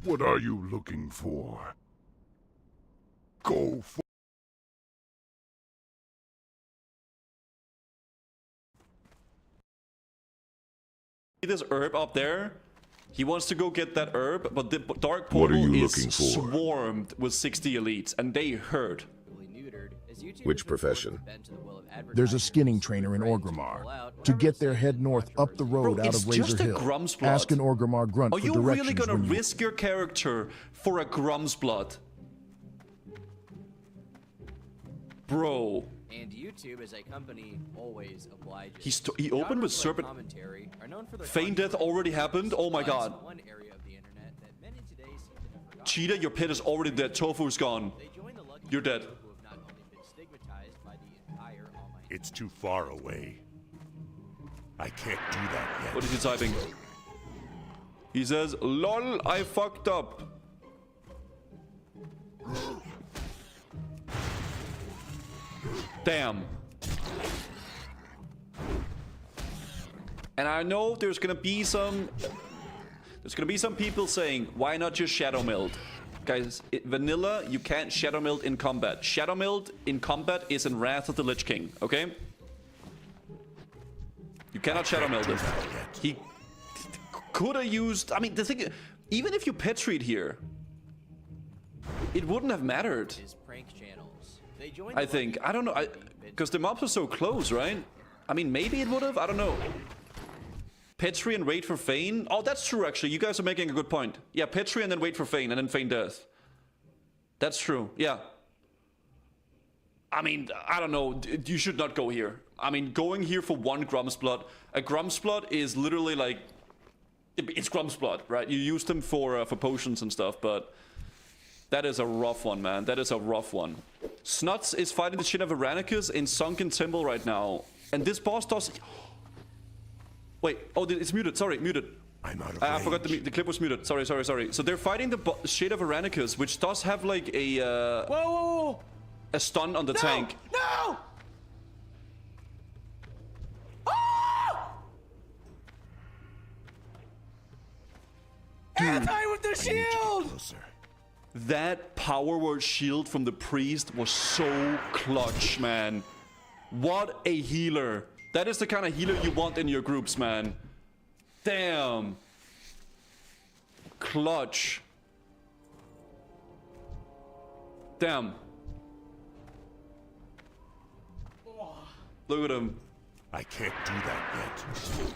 What are you looking for? Go for... See this herb up there? He wants to go get that herb, but the dark portal is swarmed with 60 elites, and they hurt. Which profession? There's a skinning trainer in Orgrimmar. To get there, head north up the road out of Razor Hill. Grumsblood. Ask an Orgrimmar grunt Are for you directions really gonna when you... risk your character for a Grumsblood? Bro. And YouTube as a company always obliges. He opened with Serpent. Feign death already happened? Oh my god. Cheetah, your pet is already dead. Tofu's gone. You're dead. It's too far away. I can't do that yet. What is he typing? He says, LOL, I fucked up. Damn. And I know there's gonna be some people saying, why not just Shadow Meld? Guys, vanilla, you can't Shadow Meld in combat. Shadow Meld in combat is in Wrath of the Lich King, okay? You cannot Shadow Meld it. He could have used... I mean, the thing... Even if you Petried here, it wouldn't have mattered. I think. I don't know. Because the mobs are so close, right? I mean, maybe it would have. I don't know. Petri and wait for Feign. Oh, that's true, actually. You guys are making a good point. Yeah, Petri and then wait for Feign, and then feign death. That's true. Yeah. I mean, I don't know. You should not go here. I mean, going here for one Grumsblood. A Grumsblood is literally like... It's Grumsblood, right? You use them for potions and stuff, but... That is a rough one, man. That is a rough one. Snuts is fighting the shit of Aranicus in Sunken Temple right now. And this boss does... Wait. Oh, it's muted. Sorry, muted. I'm out of I forgot the clip was muted. Sorry. So they're fighting the Shade of Aranicus, which does have like a... Whoa! A stun on the tank. No! Ah! Anti with the shield! That power word shield from the priest was so clutch, man. What a healer. That is the kind of healer you want in your groups, man. Damn. Clutch. Damn. Look at him. I can't do that yet.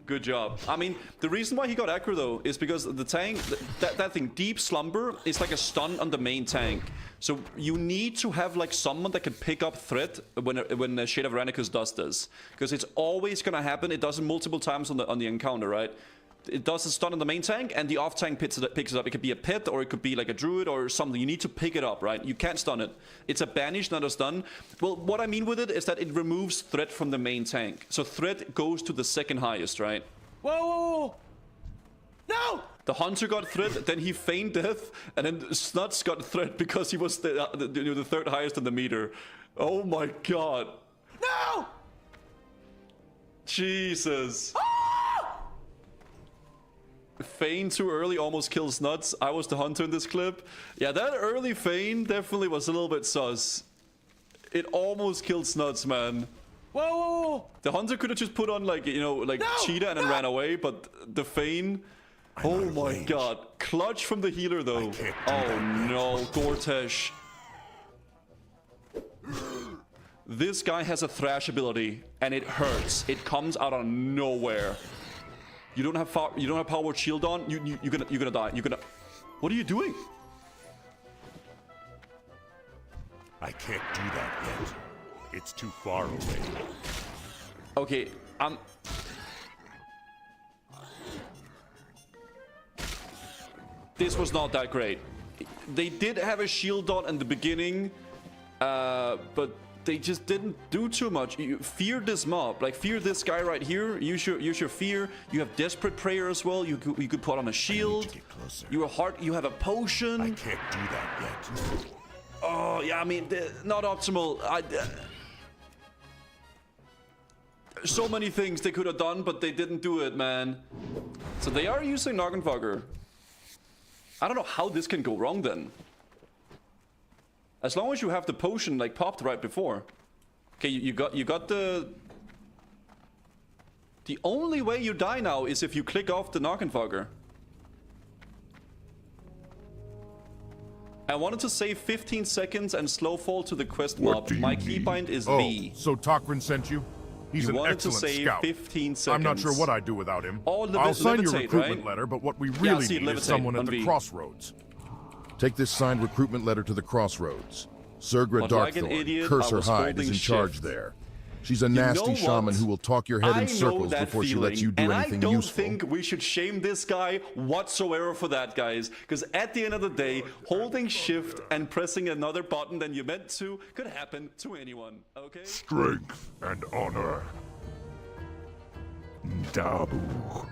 Good job. I mean, the reason why he got aggro though is because the tank, that thing, Deep Slumber, is like a stun on the main tank. So you need to have like someone that can pick up threat when Shade of Aranicus does this, because it's always gonna happen. It does it multiple times on the encounter, right? It does a stun on the main tank, and the off tank picks it up. It could be a pet, or it could be like a druid or something. You need to pick it up, right? You can't stun it. It's a banish, not a stun. Well, what I mean with it is that it removes threat from the main tank. So threat goes to the second highest, right? Whoa! No! The hunter got threat, then he feigned death, and then Snuts got threat because he was the third highest in the meter. Oh my god. No! Jesus. Feign too early almost kills Nuts. I was the hunter in this clip. Yeah, that early Feign definitely was a little bit sus. It almost killed Snuts, man. Whoa! The hunter could have just put on like, you know, like Cheetah and then ran away, but the Feign... Oh my god. Clutch from the healer though. Oh no, Gortesh. This guy has a thrash ability and it hurts. It comes out of nowhere. You don't have power shield on. You're gonna die. What are you doing? I can't do that yet. It's too far away. Okay, this was not that great. They did have a shield on in the beginning, but they just didn't do too much. You fear this mob, like fear this guy right here. Use your fear. You have Desperate Prayer as well. You could put on a shield. You have a potion. I can't do that yet. Oh yeah, I mean, not optimal. So many things they could have done, but they didn't do it, man. So they are using Noggenfogger. I don't know how this can go wrong then. As long as you have the potion like popped right before. Okay, you got the... The only way you die now is if you click off the Noggenfogger. I wanted to save 15 seconds and slow fall to the quest What mob. do you My need? keybind is Oh, V. so Takrin sent you? He's You an wanted to excellent save scout. 15 I'm not seconds. sure what I'd do without him. Oh, I'll sign your levitate, recruitment right? letter, but what we Yeah, I really see it, need levitate is someone at on the V. crossroads. Take this signed recruitment letter to the crossroads. Sergra But like an Darkthorn, idiot, I Cursor was Hyde, is holding in charge shift. there. She's a You know nasty shaman what? who will talk your head I in know circles that before she feeling, lets you do and anything I don't useful. think we should shame this guy whatsoever for that, guys. Because at the end of the day, holding shift and pressing another button than you meant to could happen to anyone, okay? Strength and honor. Dabu.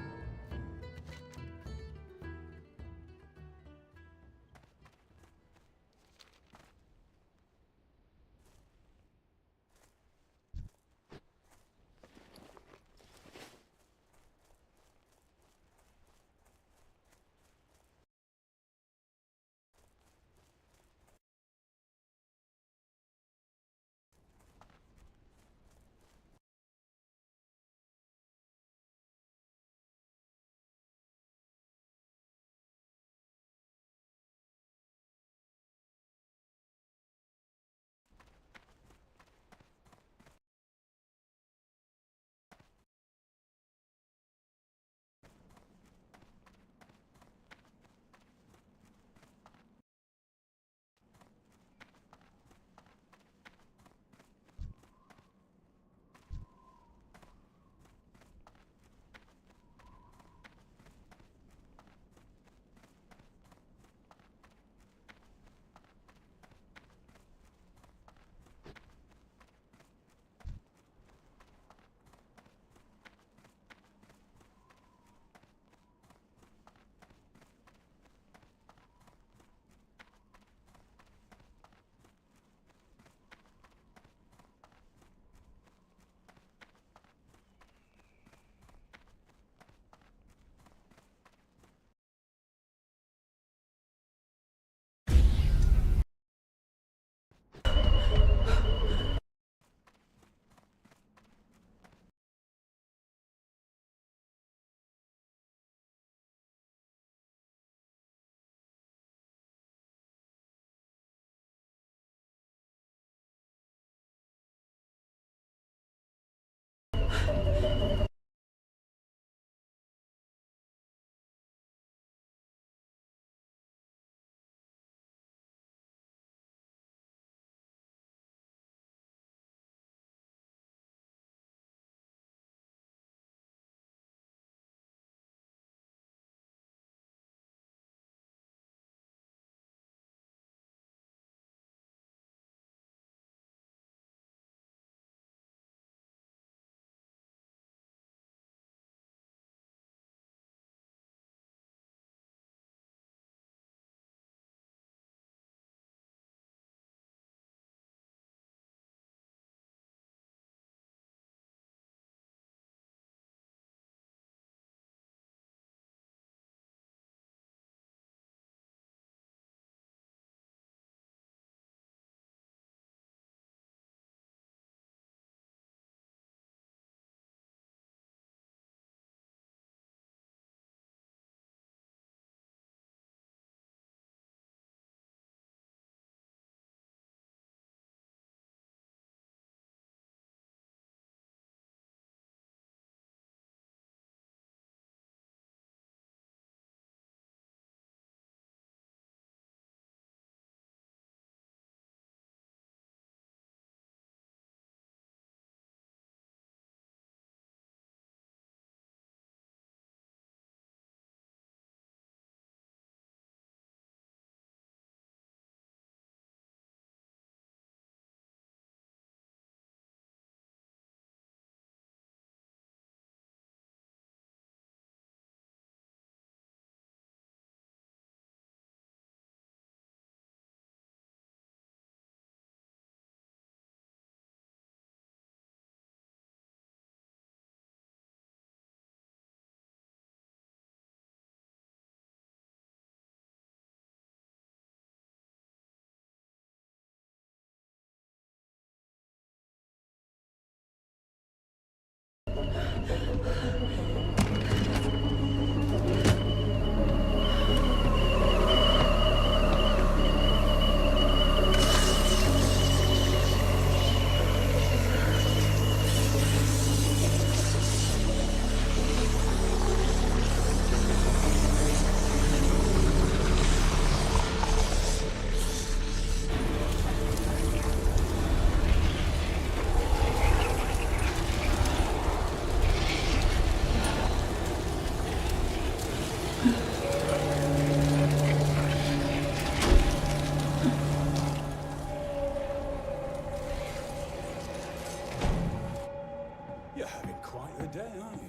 You're having quite a day, aren't you?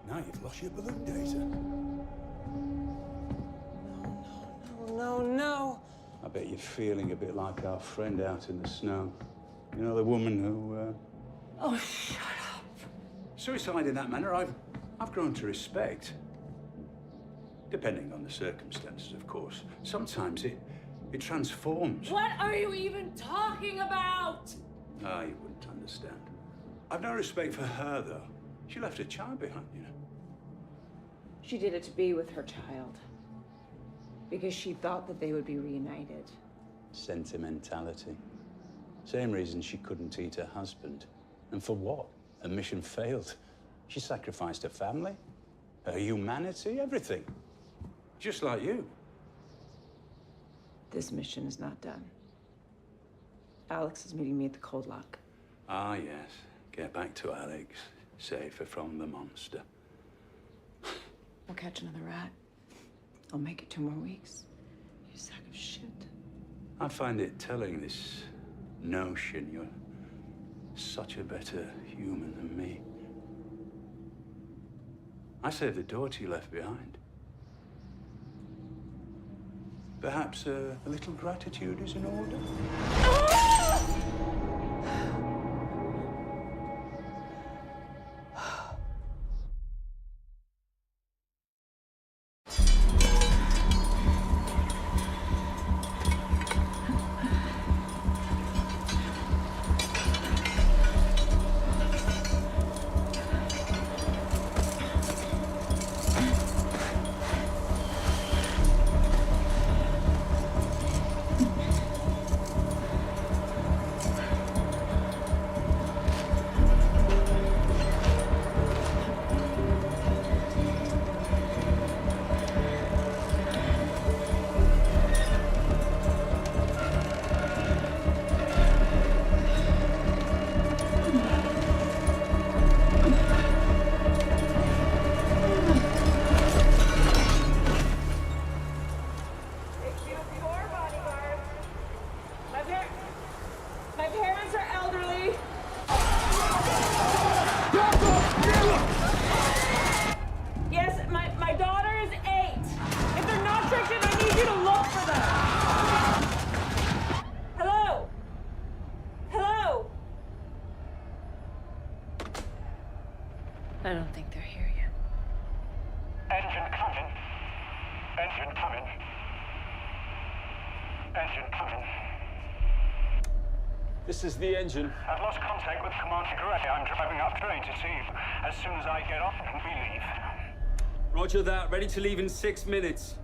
Now you've lost your balloon data. No. I bet you're feeling a bit like our friend out in the snow. You know, the woman who, Oh, shut up. Suicide in that manner, I've grown to respect. Depending on the circumstances, of course. Sometimes it transforms. What are you even talking about? Ah, you wouldn't understand. I've no respect for her, though. She left her child behind, you know. She did it to be with her child. Because she thought that they would be reunited. Sentimentality. Same reason she couldn't eat her husband. And for what? Her mission failed. She sacrificed her family, her humanity, everything. Just like you. This mission is not done. Alex is meeting me at the Cold Lock. Ah, yes. Get back to Alex. Save her from the monster. I'll catch another rat. I'll make it 2 more weeks. You sack of shit. I find it telling, this notion you're such a better human than me. I saved the daughter you left behind. Perhaps a little gratitude is in order? My parents are elderly. Yes, my daughter is 8. If they're not checked in, I need you to look for them. Hello? Hello? I don't think they're here yet. Engine coming. Engine coming. Engine coming. This is the engine. I've lost contact with Commander Gray. I'm driving up train to see you. As soon as I get off, we leave. Roger that. Ready to leave in 6 minutes.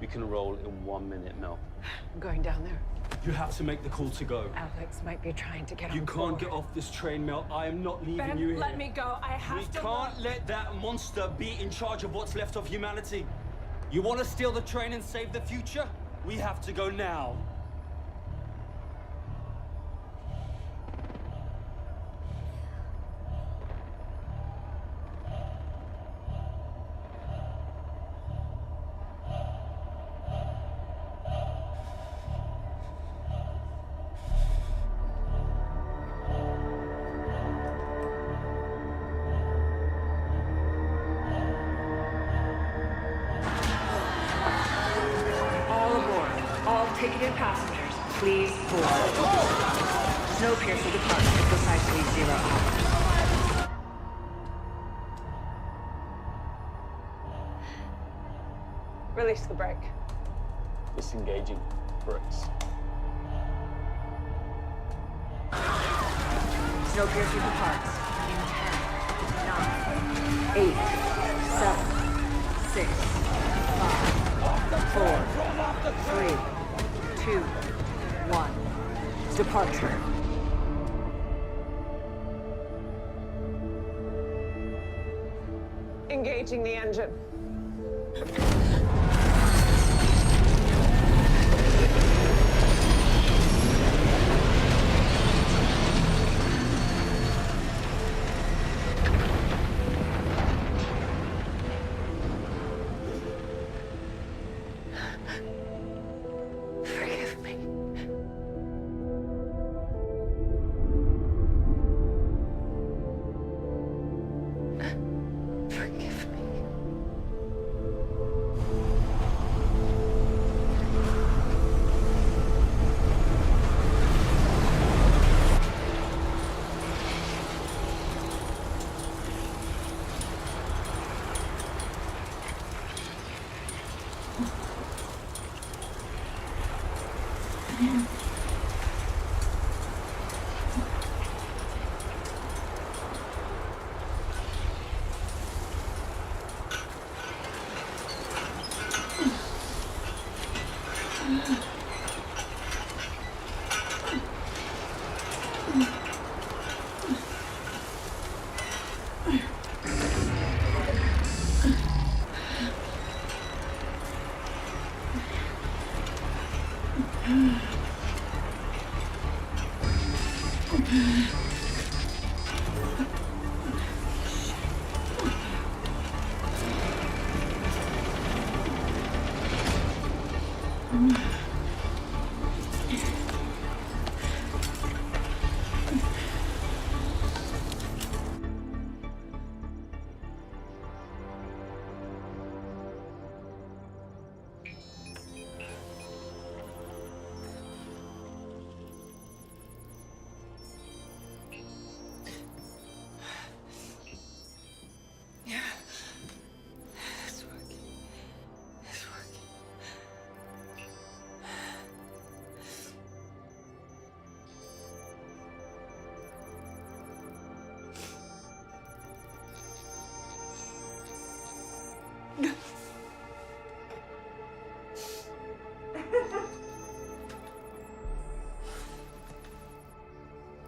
We can roll in 1 minute, Mel. I'm going down there. You have to make the call to go. Alex might be trying to get on You board. can't get off this train, Mel. I am not leaving Ben, you here. let me go. I have We to can't let that monster be in charge of what's left of humanity. You want to steal the train and save the future? We have to go now. Ticketed passengers, please board. Snowpiercer departs at precisely 0 hours. Release the brake. Disengaging brakes. Snowpiercer departs in 10, 9, 8, 7, 6, 5, 4, 3, 2, 1. Departure. Engaging the engine. Forgive me. It's working. It's working.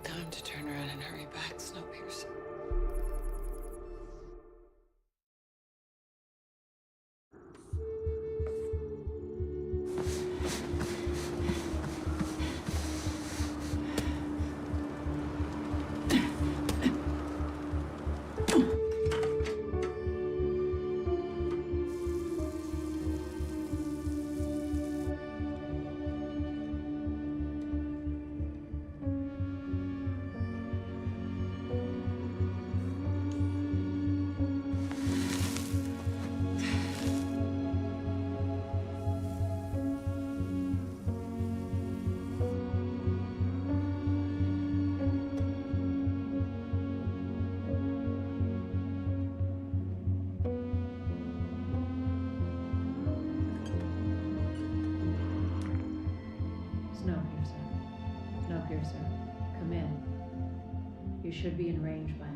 Time to turn around and hurry back, Snowpiercer. Snowpiercer. Snowpiercer, come in. You should be in range by now.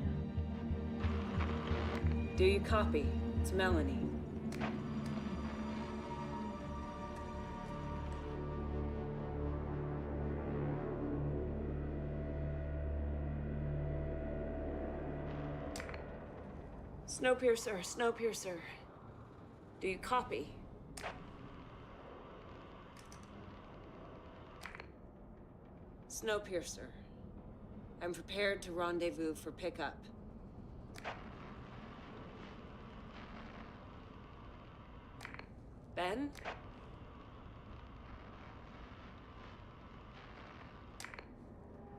Do you copy? It's Melanie. Snowpiercer, Snowpiercer. Do you copy? Snowpiercer. I'm prepared to rendezvous for pickup. Ben?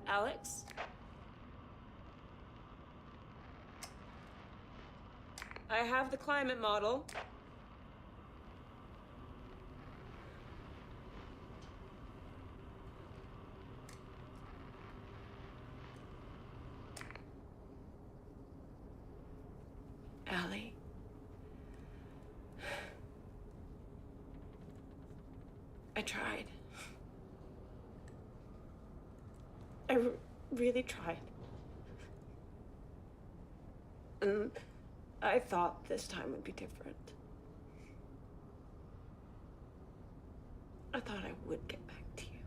Alex? I have the climate model. Allie? I tried. I really tried. And I thought this time would be different. I thought I would get back to you.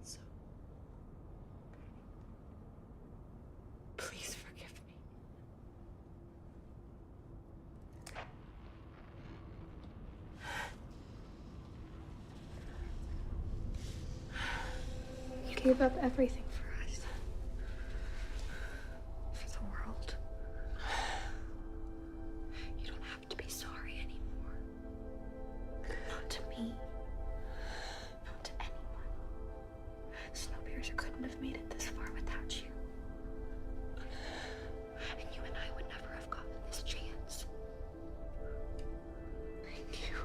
So, please forgive me. You gave up everything for us. For the world. You don't have to be sorry anymore. Not to me. Not to anyone. Snowpiercer couldn't have made it this far without you. And you and I would never have gotten this chance. Thank you.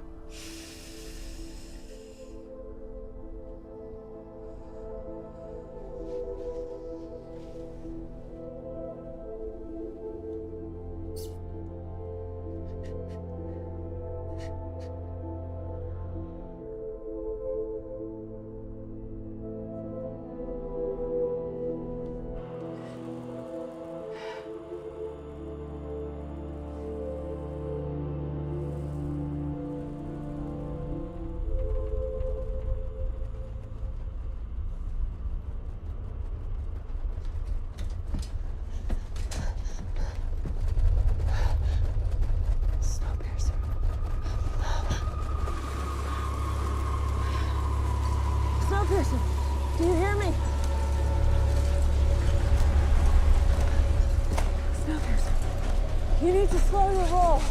You need to slow your roll.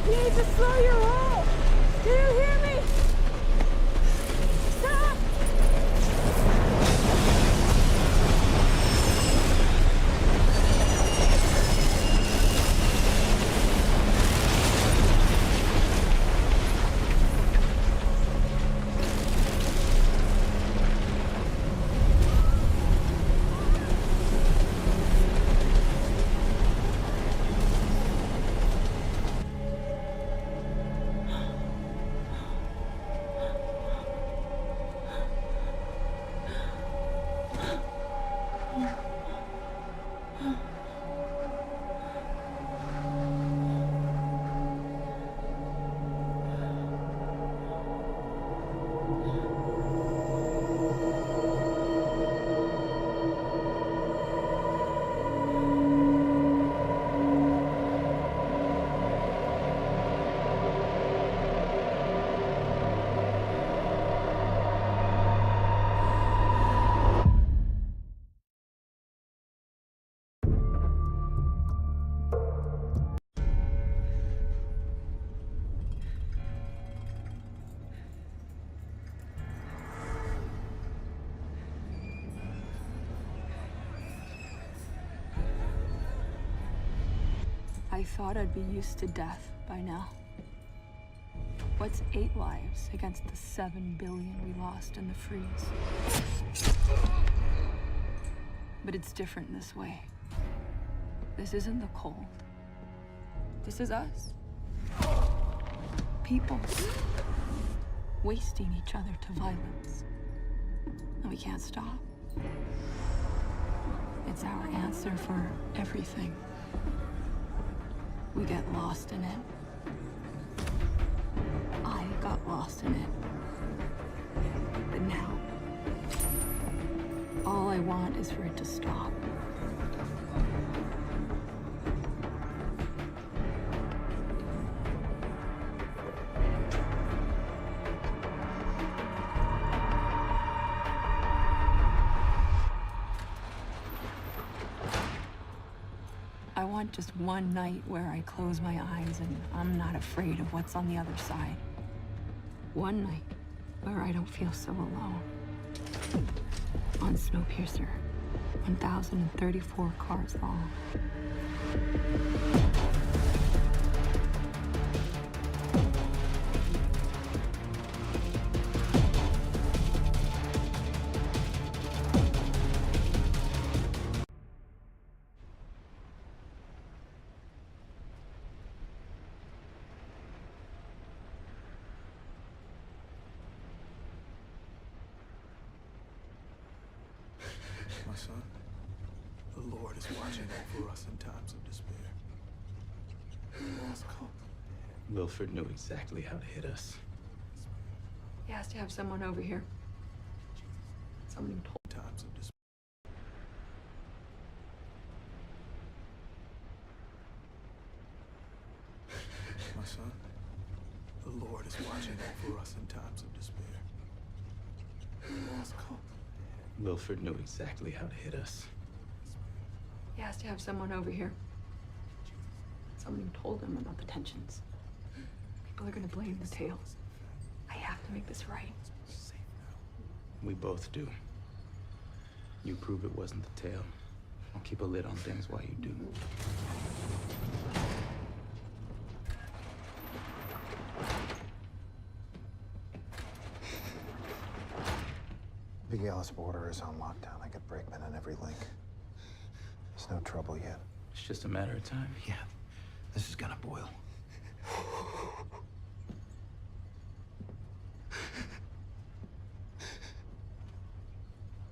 You need to slow your roll. Do you hear me? Stop! I thought I'd be used to death by now. What's 8 lives against the 7 billion we lost in the freeze? But it's different this way. This isn't the cold. This is us. People wasting each other to violence. And we can't stop. It's our answer for everything. We get lost in it. I got lost in it. But now, all I want is for it to stop. I want just one night where I close my eyes and I'm not afraid of what's on the other side. One night where I don't feel so alone. On Snowpiercer, 1,034 cars long. My son, the Lord is watching over us in times of despair. Lost cause. Wilford knew exactly how to hit us. He has to have someone over here. Someone who told. Times of despair. My son, the Lord is watching over us in times of despair. Lost cause. Wilford knew exactly how to hit us. He has to have someone over here. Someone who told him about the tensions. People are gonna blame the tails. I have to make this right. We both do. You prove it wasn't the tail. I'll keep a lid on things while you do. Big Alice border is on lockdown. I got brakemen on every link. There's no trouble yet. It's just a matter of time. Yeah, this is gonna boil.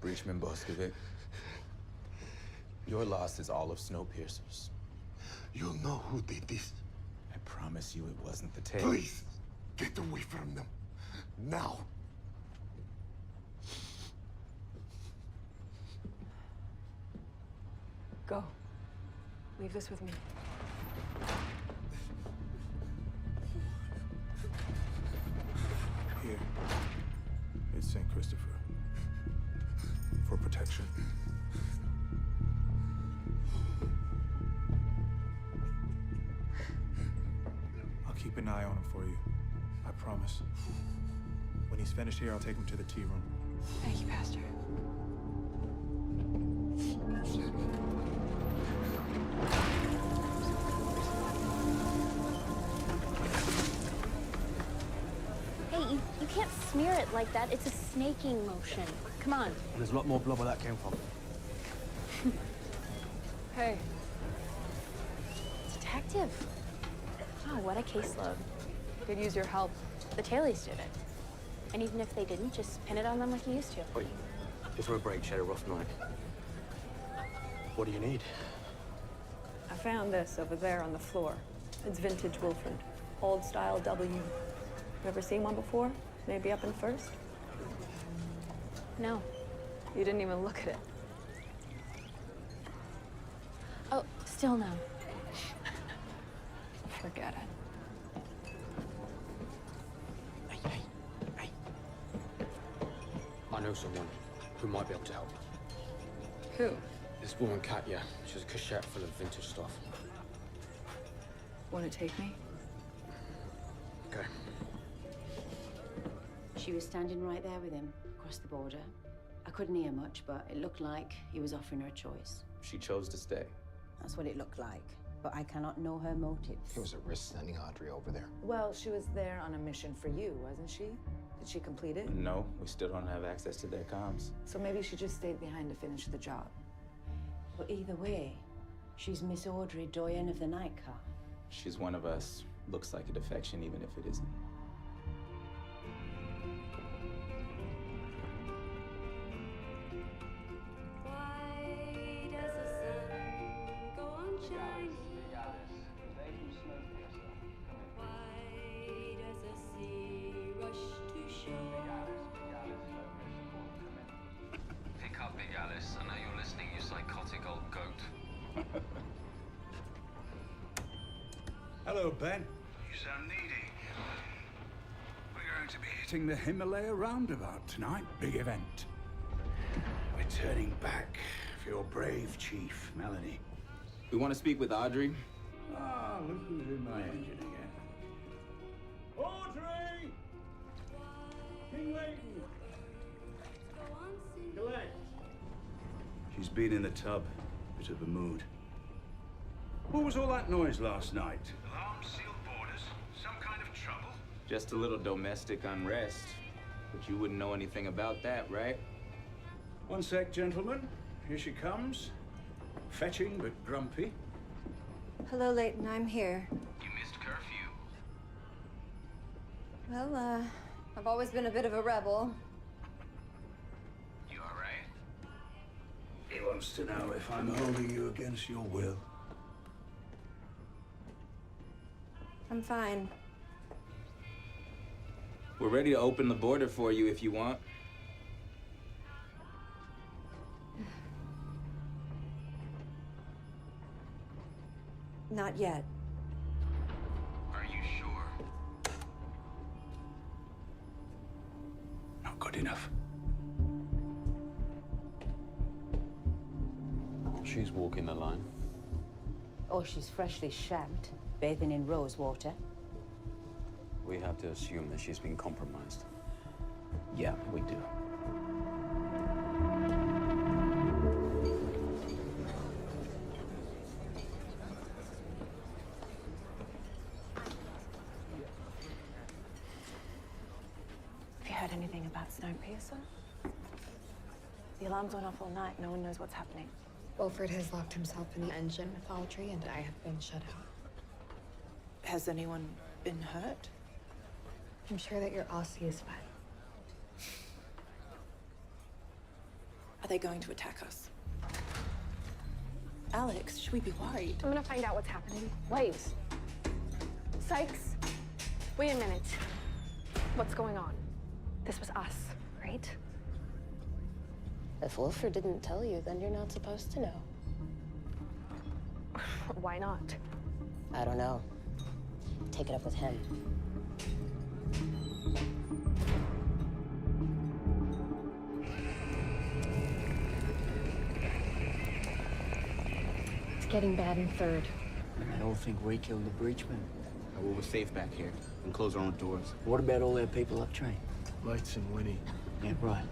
Breachman Boskovic, your loss is all of Snowpiercer's. You'll know who did this. I promise you it wasn't the tail. Please, get away from them. Now. Go. Leave this with me. Here. It's St. Christopher. For protection. an eye on him for you. I promise. When he's finished here, I'll take him to the tea room. Thank you, Pastor. Hey, you can't smear it like that. It's a snaking motion. Come on. There's a lot more blood where that came from. Hey. Detective. Wow, what a caseload. Could use your help. The tailies did it. And even if they didn't, just pin it on them like you used to. Wait, before a break, she had a rough night. What do you need? I found this over there on the floor. It's vintage Wilfred. Old style W. You ever seen one before? Maybe up in First? No. You didn't even look at it. Oh, still no. Forget it. I know someone who might be able to help. Who? This woman, Katya. She has a cachette full of vintage stuff. Want to take me? Okay. She was standing right there with him, across the border. I couldn't hear much, but it looked like he was offering her a choice. She chose to stay. That's what it looked like, but I cannot know her motives. It was a risk sending Audrey over there. Well, she was there on a mission for you, wasn't she? Did she complete it? No, we still don't have access to their comms. So maybe she just stayed behind to finish the job. But either way, she's Miss Audrey, doyen of the night car. She's one of us. Looks like a defection, even if it isn't. Pick up, Big Alice. I know you're listening, you psychotic old goat. Hello, Ben. You sound needy. We're going to be hitting the Himalaya roundabout tonight. Big event. We're turning back for your brave chief, Melanie. We want to speak with Audrey. Ah, look who's in my engine again. Audrey! King Leighton! Collect! She's been in the tub. Bit of a mood. What was all that noise last night? Alarm, sealed borders, some kind of trouble? Just a little domestic unrest. But you wouldn't know anything about that, right? One sec, gentlemen. Here she comes. Fetching but grumpy. Hello, Leighton. I'm here. You missed curfew. Well, I've always been a bit of a rebel. You all right? He wants to know if I'm holding you against your will. I'm fine. We're ready to open the border for you if you want. Not yet. Are you sure? Not good enough. She's walking the line. Or she's freshly shagged, bathing in rose water. We have to assume that she's been compromised. Yeah, we do. Have you heard anything about Snowpiercer? The alarms went off all night. No one knows what's happening. Wilfred has locked himself in the engine with Audrey, and I have been shut out. Has anyone been hurt? I'm sure that your Aussie is fine. Are they going to attack us? Alex, should we be worried? I'm gonna find out what's happening. Wait. Sykes, wait a minute. What's going on? This was us, right? If Wilfred didn't tell you, then you're not supposed to know. Why not? I don't know. Take it up with him. It's getting bad in third. I don't think we killed the breachman. Well, we're safe back here. And close our own doors. What about all our people up train? Lights and Winnie. Yeah, right.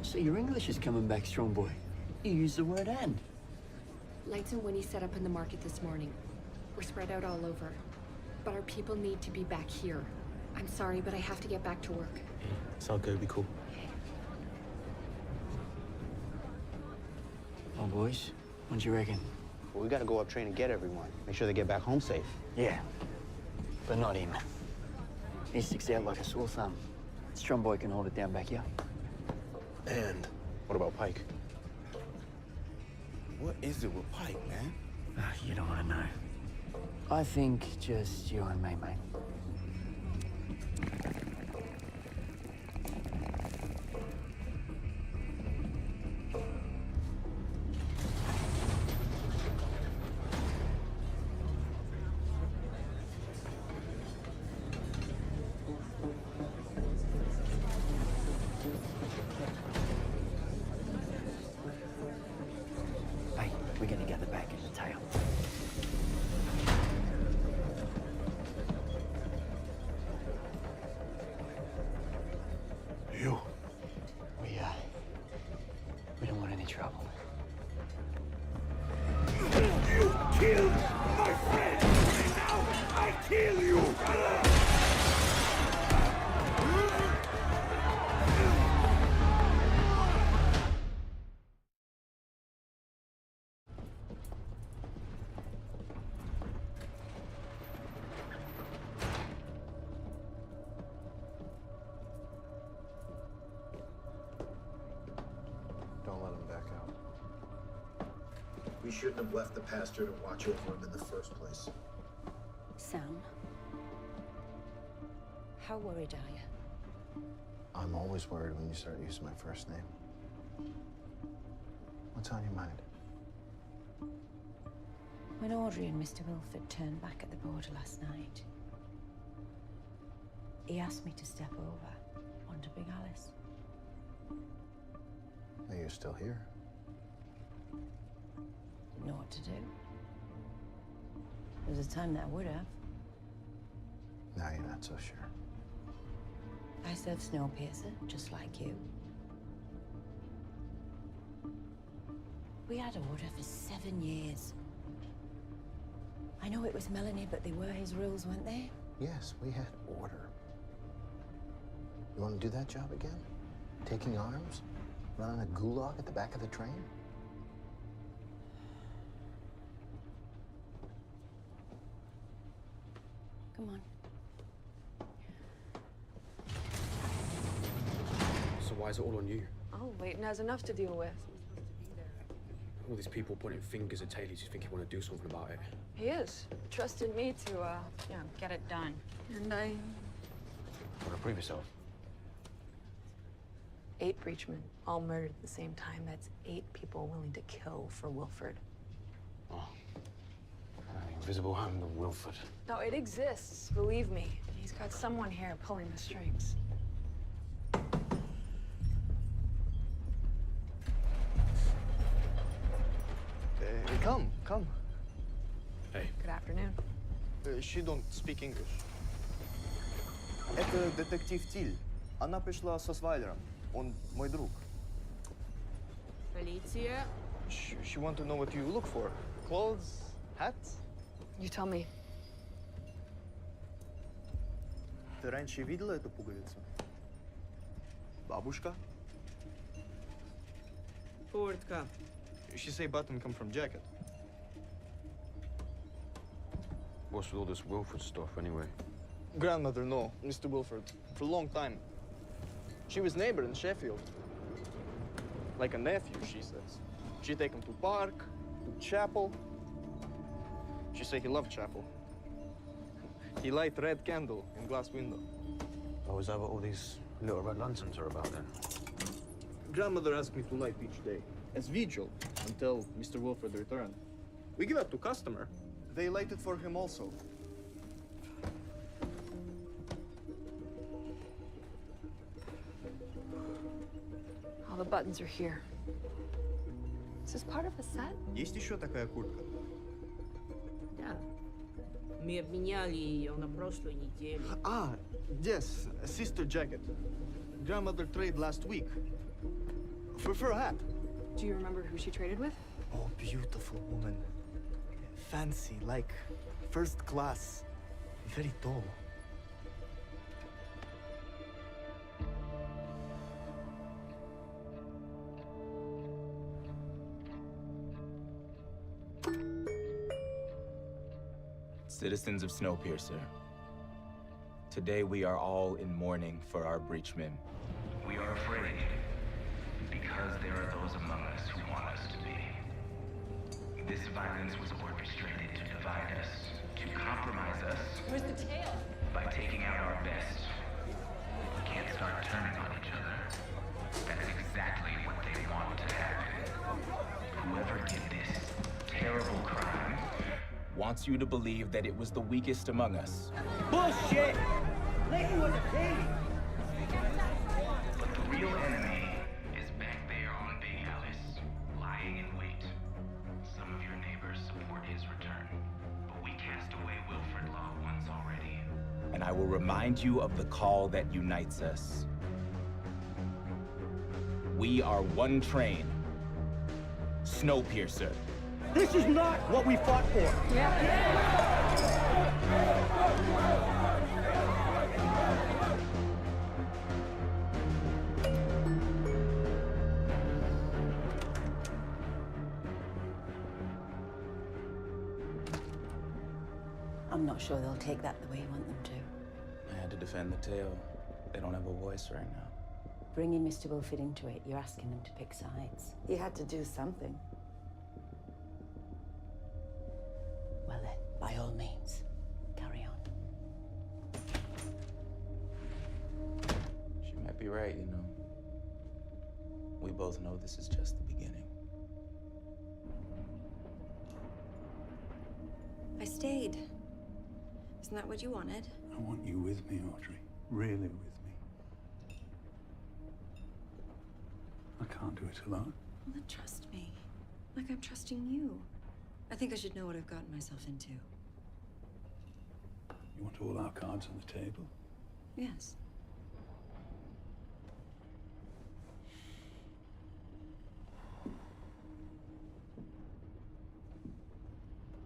So your English is coming back strong, boy. You use the word "and." Lights and Winnie set up in the market this morning. We're spread out all over. But our people need to be back here. I'm sorry, but I have to get back to work. Yeah, it's all good. Be cool. Oh, boys, what do you reckon? Well, we gotta go up train and get everyone. Make sure they get back home safe. Yeah, but not him. He sticks out like a sore thumb. Strong boy can hold it down back here. And what about Pike? What is it with Pike, man? You don't want to know. I think just you and me, mate. Hey, we're gonna gather back in the tail. you. We don't want any trouble. You killed my friend! And now I kill you! Don't let him back out. We shouldn't have left the pastor to watch over him in the first place. Sam, how worried are you? I'm always worried when you start using my first name. What's on your mind? When Audrey and Mr. Wilford turned back at the border last night, he asked me to step over onto Big Alice. Are you still here? Didn't know what to do. There was a time that I would have. Now you're not so sure. I served Snowpiercer, just like you. We had order for 7 years. I know it was Melanie, but they were his rules, weren't they? Yes, we had order. You want to do that job again? Taking arms? Running a gulag at the back of the train? Come on. So why is it all on you? Oh, Leighton has enough to deal with. All these people pointing fingers at Taylor. You think you want to do something about it? He is. Trusted me to, get it done. And I... Want to prove yourself? 8 breachmen, all murdered at the same time. That's 8 people willing to kill for Wilford. Oh. Invisible Hand of Wilford. No, it exists, believe me. He's got someone here pulling the strings. Come. Hey. Good afternoon. She don't speak English. Это детектив Тиль. Она пришла со Свайлером. Он мой друг. Полиция. She want to know what you look for. Clothes? Hats? You tell me. Ты раньше видела эту пуговицу? Бабушка? Куртка. She say button come from jacket. What's with all this Wilford stuff, anyway? Grandmother know Mr. Wilford for a long time. She was neighbor in Sheffield. Like a nephew, she says. She take him to park, to chapel. She say he loved chapel. He light red candle in glass window. Oh, is that what all these little red lanterns are about, then? Grandmother asked me to light each day as vigil until Mr. Wilford return. We give it to customer. They light it for him also. All the buttons are here. Is this part of a set? Есть еще такая куртка? Да. Мы обменяли ее на прошлой неделе. Ah, yes, a sister jacket. Grandmother traded last week. For her hat. Do you remember who she traded with? Oh, beautiful woman. Fancy, like first class. Very tall. Citizens of Snowpiercer, today we are all in mourning for our breachmen. We are afraid because there are those among us who want us to be. This violence was orchestrated to divide us, to compromise us. Where's the tail? By taking out our best. We can't start turning on each other. That's exactly what they want to happen. Whoever did this terrible crime wants you to believe that it was the weakest among us. Bullshit! Layton was a baby! But the real enemy is back there on Big Alice, lying in wait. Some of your neighbors support his return, but we cast away Wilfred Law once already. And I will remind you of the call that unites us. We are one train. Snowpiercer. This is not what we fought for! I'm not sure they'll take that the way you want them to. I had to defend the tail. They don't have a voice right now. Bringing Mr. Wilford into it, you're asking them to pick sides. He had to do something. Well then, by all means, carry on. She might be right, you know. We both know this is just the beginning. I stayed. Isn't that what you wanted? I want you with me, Audrey. Really with me. I can't do it alone. Well, then trust me. Like I'm trusting you. I think I should know what I've gotten myself into. You want all our cards on the table? Yes.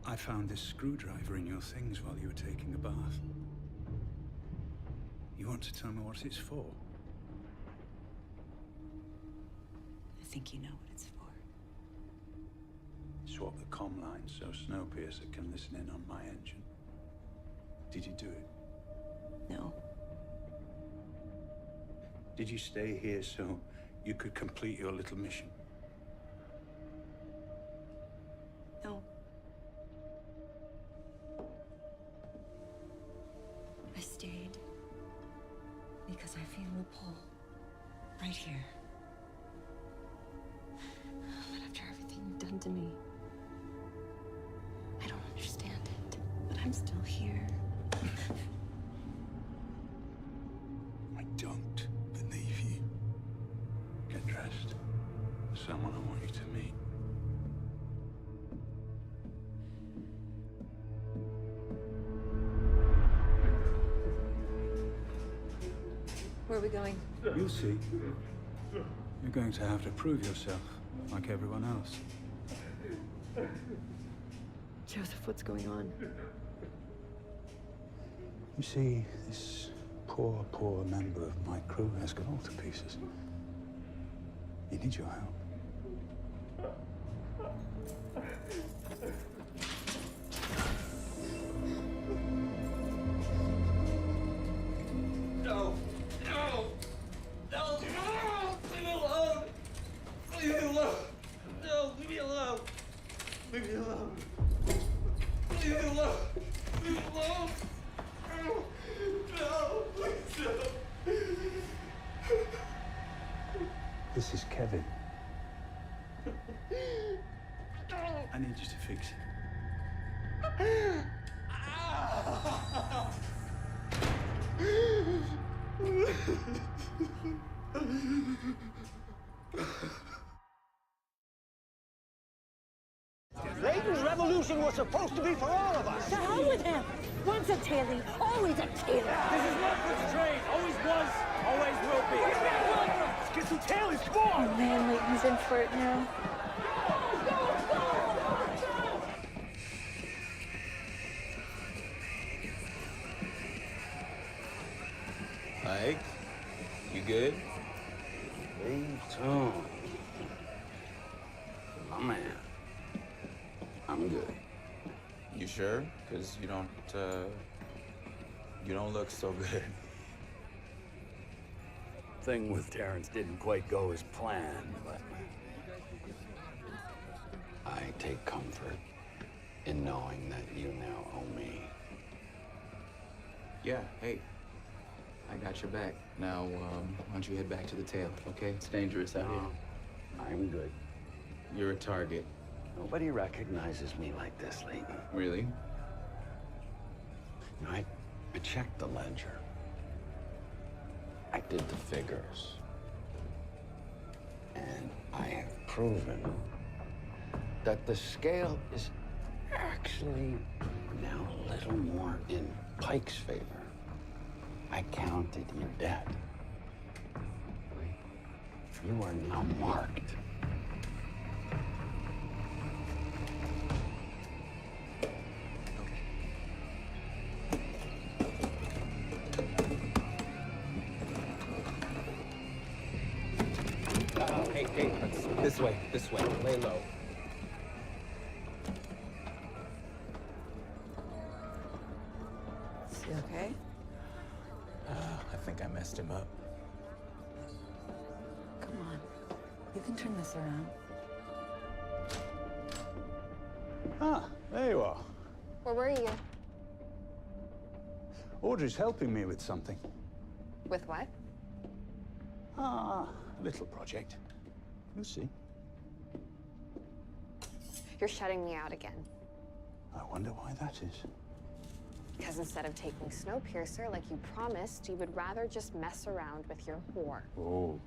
I found this screwdriver in your things while you were taking a bath. You want to tell me what it's for? I think you know what it's for. Swap the comm line so Snowpiercer can listen in on my engine. Did you do it? No. Did you stay here so you could complete your little mission? No. I stayed because I feel a pull right here. But after everything you've done to me, I don't understand it. But I'm still here. I don't believe you. Get dressed. Someone I want you to meet. Where are we going? You'll see. You're going to have to prove yourself, like everyone else. Joseph, what's going on? You see, this poor, poor member of my crew has gone all to pieces. He needs your help. No! No! No! No! Leave me alone! Leave me alone! No, leave me alone! Leave me alone! Leave me alone! Leave me alone! No! No! Please no! This is Kevin. I need you to fix it. Layton's revolution mission was supposed to be for all of us. To hell with him! Once a tailie, always a tailie! This is not Chris Train. Always was, always will be. Let's get some tailies, come on! Oh man, Leighton's in for it now. Ike, you good? Me too. My man. I'm good. You sure? Because you don't look so good. Thing with Terrence didn't quite go as planned, but I take comfort in knowing that you now owe me. Yeah, hey. I got your back. Now, why don't you head back to the tail, okay? It's dangerous out here. I'm good. You're a target. Nobody recognizes me like this, Leighton. Really? I checked the ledger. I did the figures. And I have proven that the scale is actually now a little more in Pike's favor. I counted your debt. You are now marked. Hey, this way, lay low. Is he okay? I think I messed him up. Come on. You can turn this around. Ah, there you are. Where were you? Audrey's helping me with something. With what? A little project. You'll see. You're shutting me out again. I wonder why that is. Because instead of taking Snowpiercer like you promised, you would rather just mess around with your whore. Oh.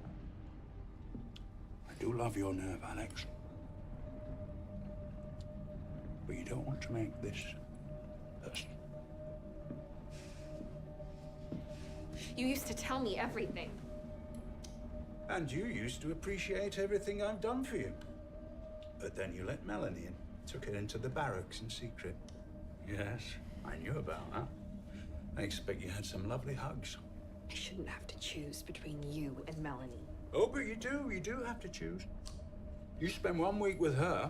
I do love your nerve, Alex. But you don't want to make this personal. You used to tell me everything. And you used to appreciate everything I've done for you. But then you let Melanie in, took her into the barracks in secret. Yes, I knew about that. I expect you had some lovely hugs. I shouldn't have to choose between you and Melanie. Oh, but you do have to choose. You spend 1 week with her,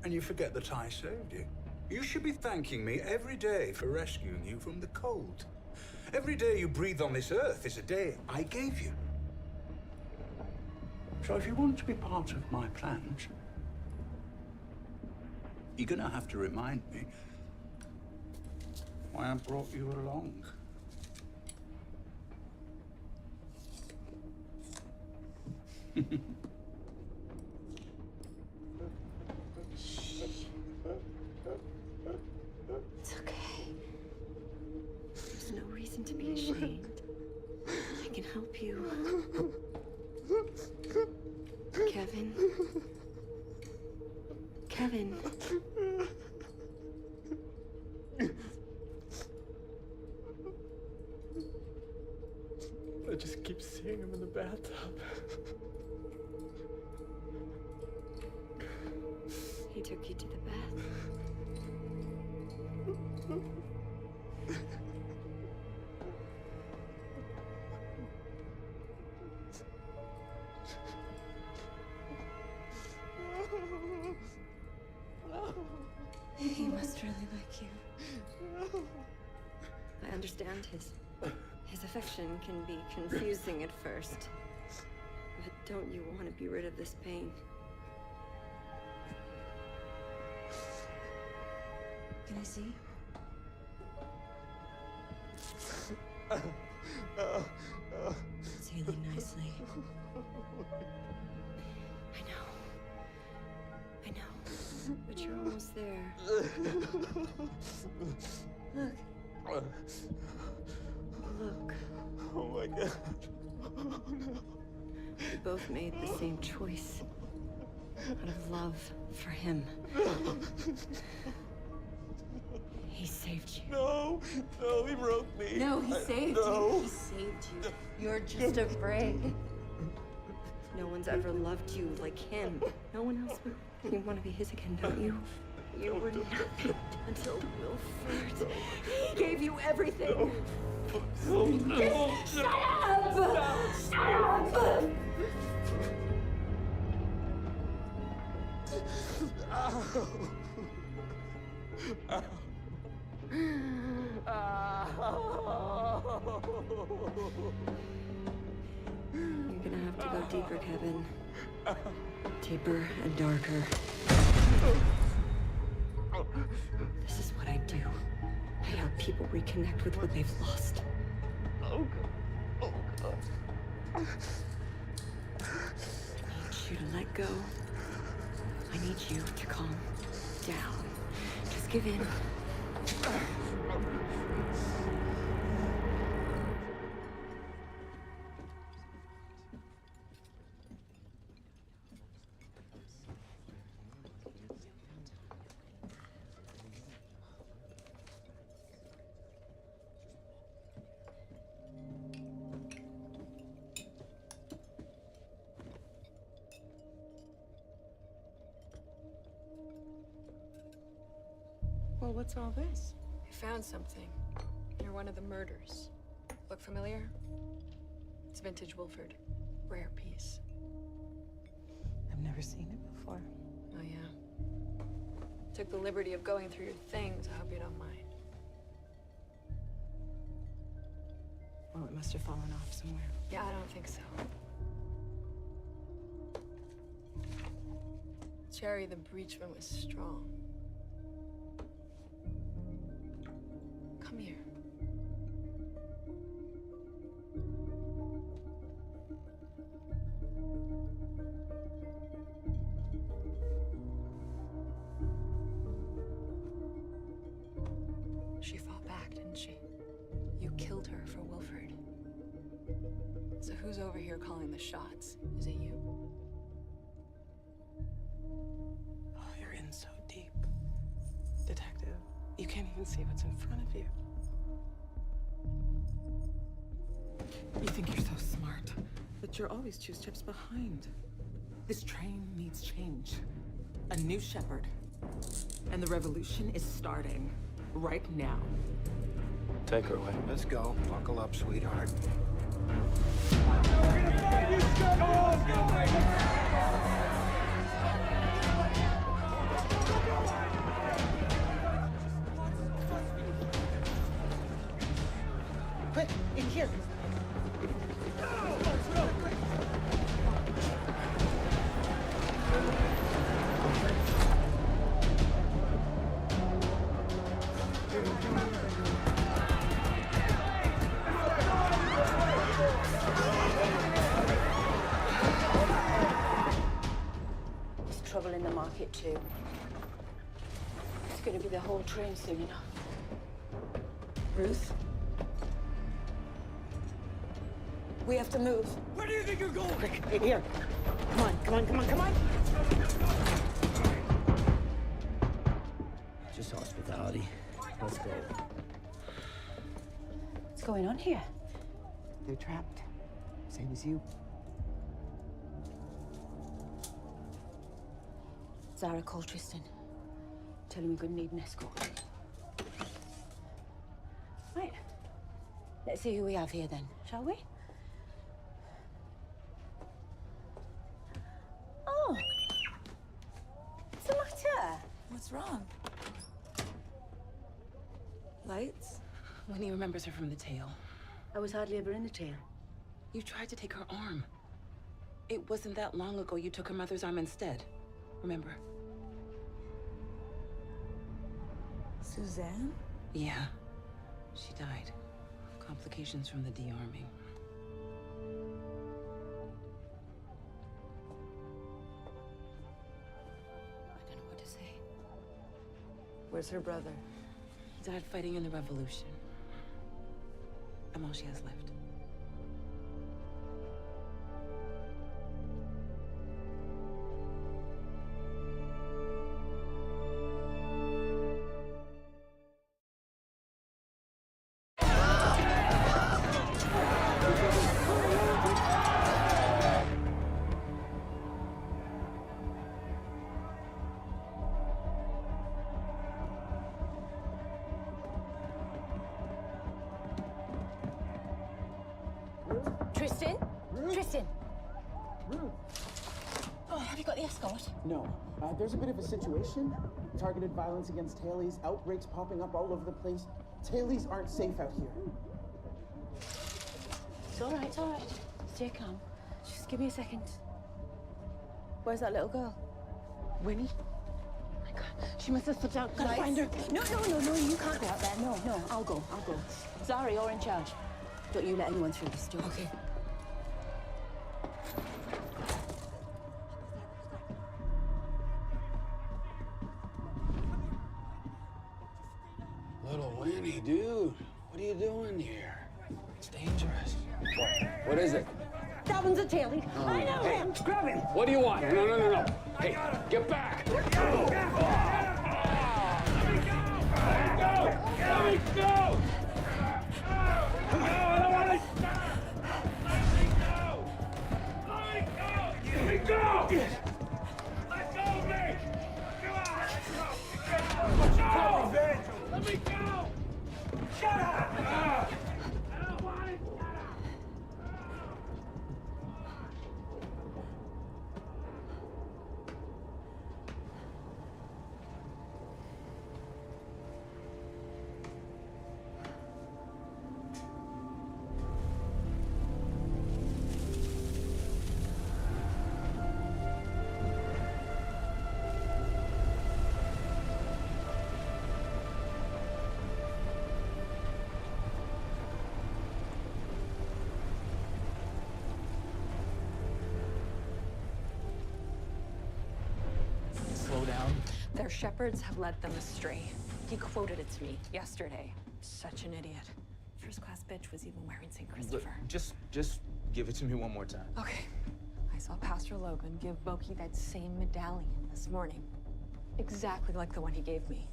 and you forget that I saved you. You should be thanking me every day for rescuing you from the cold. Every day you breathe on this earth is a day I gave you. So if you want to be part of my plans, you're gonna have to remind me why I brought you along. It's okay. There's no reason to be ashamed. I can help you. Kevin. Kevin. I just keep seeing him in the bathtub. He took you to the bath. He must really like you. I understand his affection can be confusing at first. But don't you want to be rid of this pain? Can I see? It's healing nicely. I know. But you're almost there. Look. Look. Oh my God. We both made the same choice. Out of love for him. He saved you. No, no, he broke me. No, he saved you. He saved you. You're just a brig. No one's ever loved you like him. No one else would. You want to be his again, don't you? You were nothing until Wilford. He gave you everything. No. Shut up! Shut up! You're gonna have to go deeper, Kevin. Deeper and darker. This is what I do. I help people reconnect with what they've lost. Oh, God. Oh, God. I need you to let go. I need you to calm down. Just give in. Well, what's all this? I found something near one of the murders. Look familiar? It's vintage Wilford. Rare piece. I've never seen it before. Oh, yeah. Took the liberty of going through your things. I hope you don't mind. Oh, it must have fallen off somewhere. Yeah, I don't think so. Cherry the Breachman was strong. Come here. She fought back, didn't she? You killed her for Wilford. So who's over here calling the shots? Is it you? Oh, you're in so deep. Detective, you can't even see what's in front of you. You think you're so smart, but you're always 2 steps behind. This train needs change. A new shepherd. And the revolution is starting right now. Take her away. Let's go. Buckle up, sweetheart. Quick, in here. There's trouble in the market too. It's gonna be the whole train soon enough. Ruth? We have to move. Where do you think you're going? Quick, in here. Come on, come on, come on, come on! Just hospitality. Let's go. What's going on here? They're trapped. Same as you. Zara, call Tristan. Tell him we're gonna need an escort. Right. Let's see who we have here then, shall we? Oh. What's the matter? What's wrong? Lights? Winnie remembers her from the tale. I was hardly ever in the tale. You tried to take her arm. It wasn't that long ago you took her mother's arm instead. Remember? Suzanne? Yeah. She died. Complications from the de-arming. I don't know what to say. Where's her brother? He died fighting in the revolution. I'm all she has left. Rude. Oh, have you got the escort? No. There's a bit of a situation. Targeted violence against tailies, outbreaks popping up all over the place. Tailies aren't safe out here. It's all right, it's all right. Stay calm. Just give me a second. Where's that little girl? Winnie? My God, she must have slipped out. Gotta Lights. find her. No, you can't go out there. No, I'll go. Zara, you're in charge. Don't you let anyone through this door. Okay. Little Winnie, dude, what are you doing here? It's dangerous. What is it? That one's a tailie. I know Hey, him. grab him. What do you want? No. Hey, get back. Let me go. Let me go. No, I don't want to. Let me go. Let go of me. Come on. Let me go. Shut up. I don't want it. Slow down. Their shepherds have led them astray. He quoted it to me yesterday. Such an idiot. First-class bitch was even wearing St. Christopher. Just give it to me one more time. Okay. I saw Pastor Logan give Boki that same medallion this morning. Exactly like the one he gave me.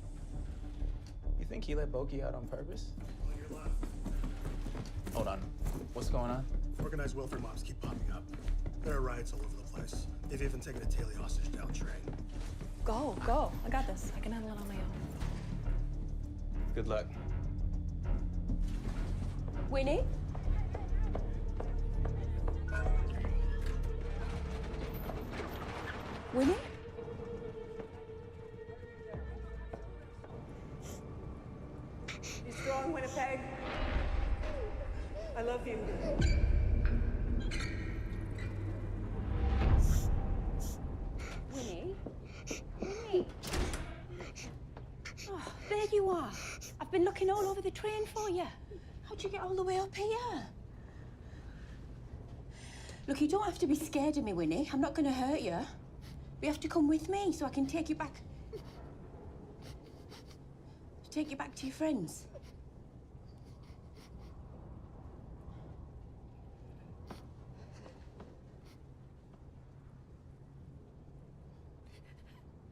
You think he let Boki out on purpose? Hold on. What's going on? Organized welfare mobs keep popping up. There are riots all over the place. They've even taken a Taily hostage down train. Go. I got this. I can handle it on my own. Good luck. Winnie? Winnie? Be strong, Winnipeg. I love you. Winnie? Winnie? Oh, there you are. I've been looking all over the train for you. How'd you get all the way up here? Look, you don't have to be scared of me, Winnie. I'm not going to hurt you. You have to come with me so I can take you back. Take you back to your friends.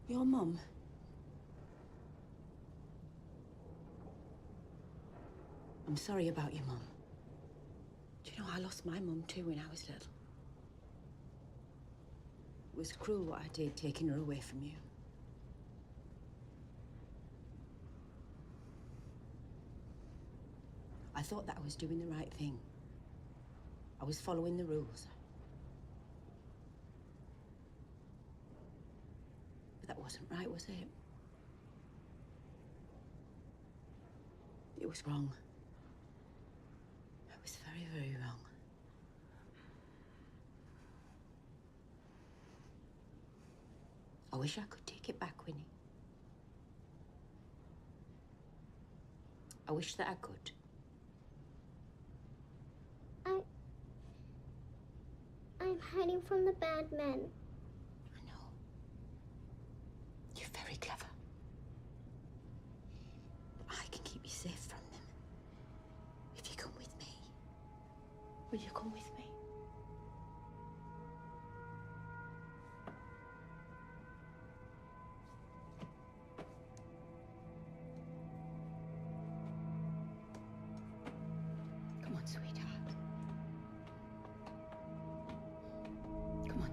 Your mum. I'm sorry about your mum. Do you know, I lost my mum too when I was little. It was cruel what I did, taking her away from you. I thought that I was doing the right thing. I was following the rules. But that wasn't right, was it? It was wrong. It was very, very wrong. I wish I could take it back, Winnie. I wish that I could. I'm hiding from the bad men. I know. You're very clever. But I can keep you safe from them. If you come with me. Will you come with me? Come on, sweetheart. Come on.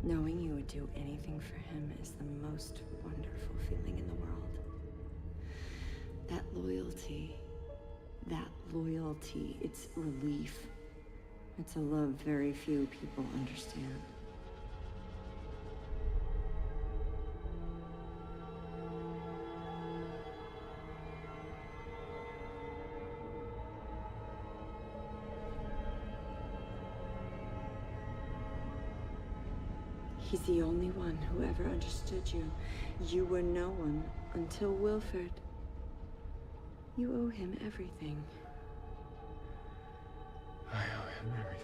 Knowing you would do anything for him is the most wonderful feeling in the world. That loyalty, it's relief. It's a love very few people understand. He's the only one who ever understood you. You were no one until Wilford. You owe him everything. I owe him everything.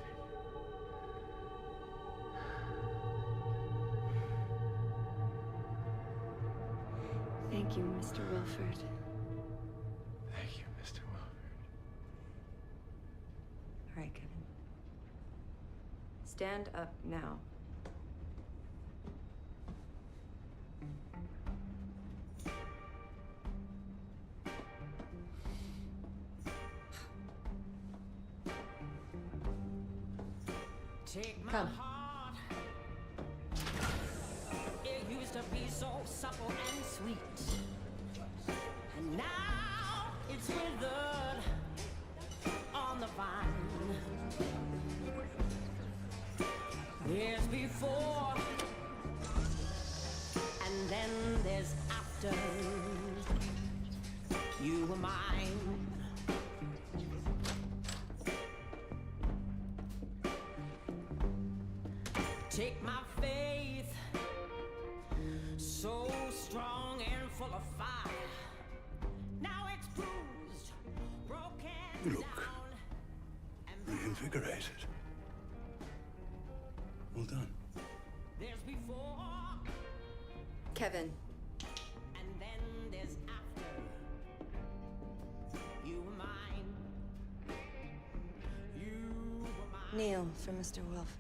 Thank you, Mr. Wilford. Thank you, Mr. Wilford. All right, Kevin. Stand up now. Take my Come. heart. It used to be so supple and sweet. And now it's withered on the vine. There's before, and then there's after. You were mine. Take my faith, so strong and full of fire. Now it's bruised, broken You look down. reinvigorated. Well done. There's before, Kevin. and then there's after. You were mine. You were mine. Kneel for Mr. Wilford.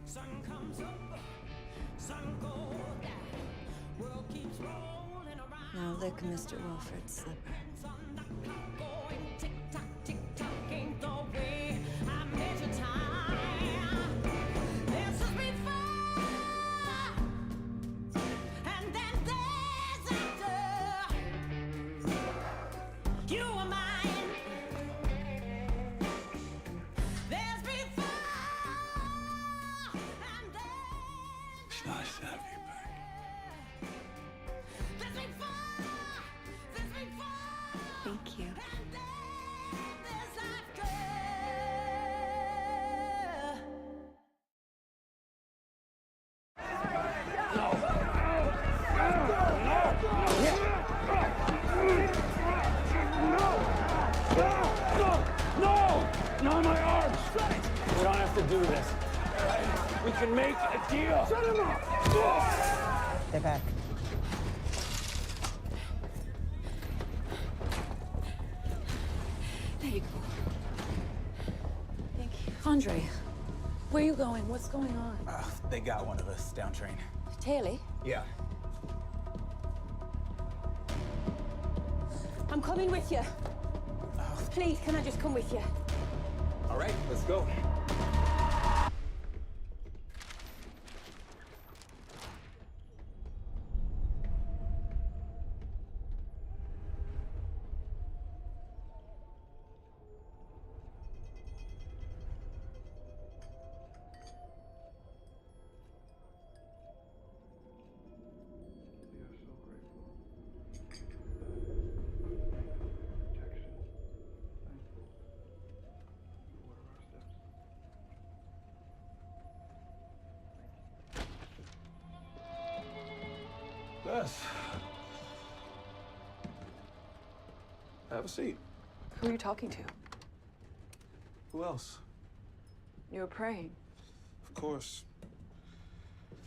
Sun comes up, sun goes down. World keeps rolling around. Now lick Mr. Wilford's slipper. Going tick tock, ain't the way I measure time. This is before, and then there's after. You are mine. There's before, and then It's nice to have you back. there's before, there's before. Thank you. No! Not my arms! We don't have to do this. We can make a deal. Shut him up! Stay back. There you go. Thank you. Andre, where are you going? What's going on? They got one of us down train. Taylor? Yeah. I'm coming with you. Please, can I just come with you? All right, let's go. Bess. Have a seat. Who are you talking to? Who else? You were praying. Of course.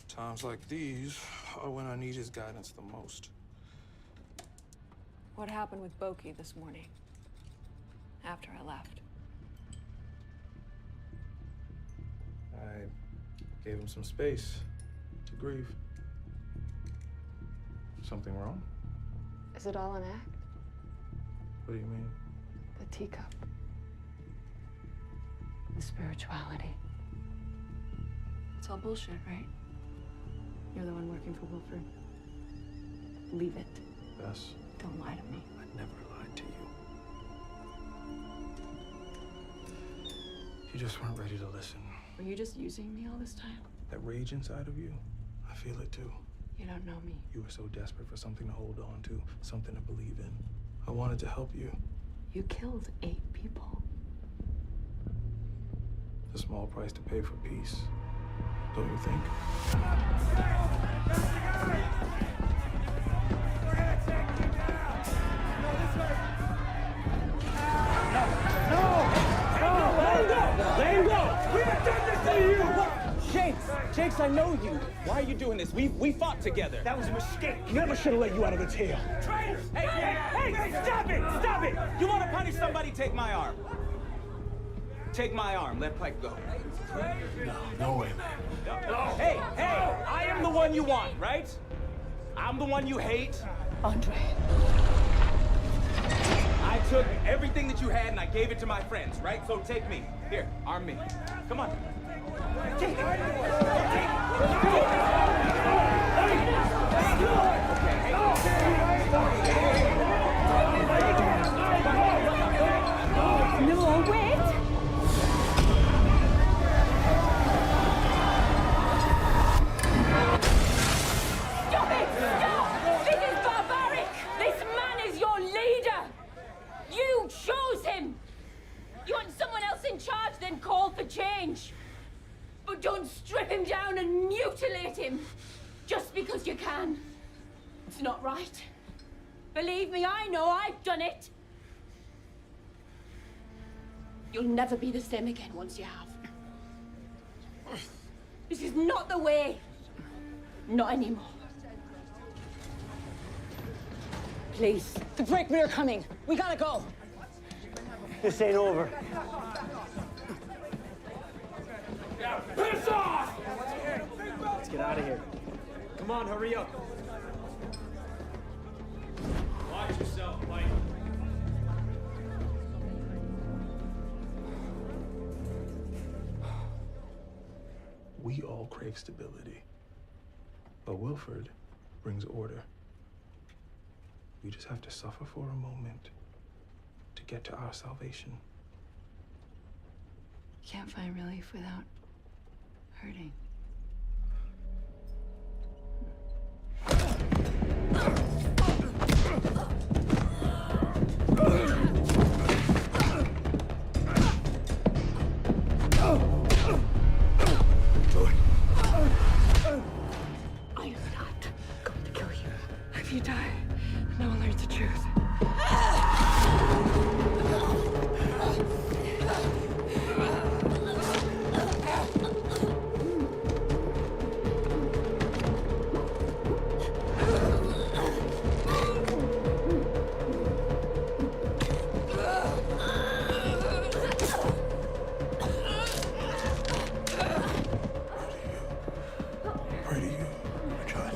Times like these are when I need his guidance the most. What happened with Boki this morning? After I left. I gave him some space to grieve. Something wrong? Is it all an act? What do you mean? The teacup. The spirituality. It's all bullshit, right? You're the one working for Wilford. Leave it. Bess, Don't lie to me. I never lied to you. You just weren't ready to listen. Were you just using me all this time? That rage inside of you, I feel it too. You don't know me. You were so desperate for something to hold on to, something to believe in. I wanted to help you. You killed 8 people. It's a small price to pay for peace, don't you think? Let him go! We have done this to you! Jakes, I know you. Why are you doing this? We fought together. That was a mistake. Never should have let you out of the tail. Traitors! Hey, stop it! Stop it! You want to punish somebody? Take my arm. Take my arm. Let Pike go. No way, man. No. Hey, I am the one you want, right? I'm the one you hate. Andre. I took everything that you had and I gave it to my friends, right? So take me. Here, arm me. Come on. No, wait! Stop it! Stop! This is barbaric! This man is your leader! You chose him! You want someone else in charge, then call for change. But don't strip him down and mutilate him just because you can. It's not right. Believe me, I know I've done it. You'll never be the same again once you have. This is not the way. Not anymore. Please. The brakemen are coming. We gotta go. This ain't over. Piss off! Let's get out of here. Come on, hurry up. Watch yourself, Mike. We all crave stability, but Wilford brings order. We just have to suffer for a moment to get to our salvation. You can't find relief without hurting. I am not going to kill you. If you die, no one learns the truth. Pray to you, John.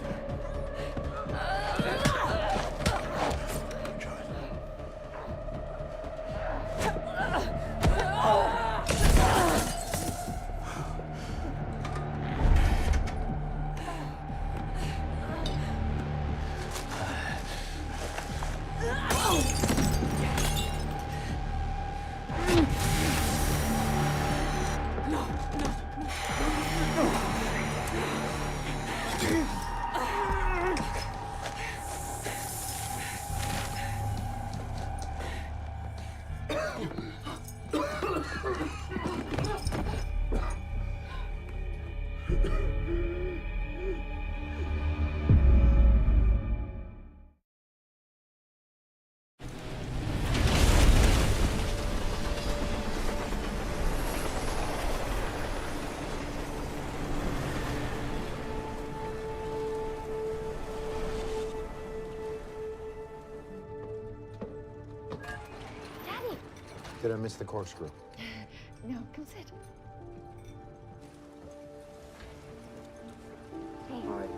Did I miss the corkscrew? No, come sit. Hey. All right.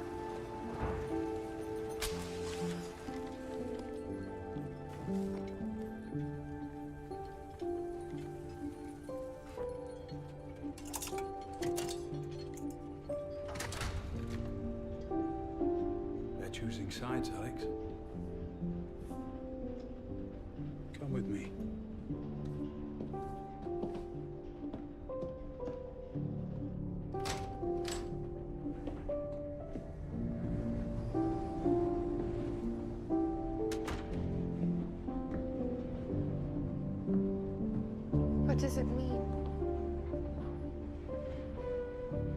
choosing sides, Alex. Come with me. What does it mean?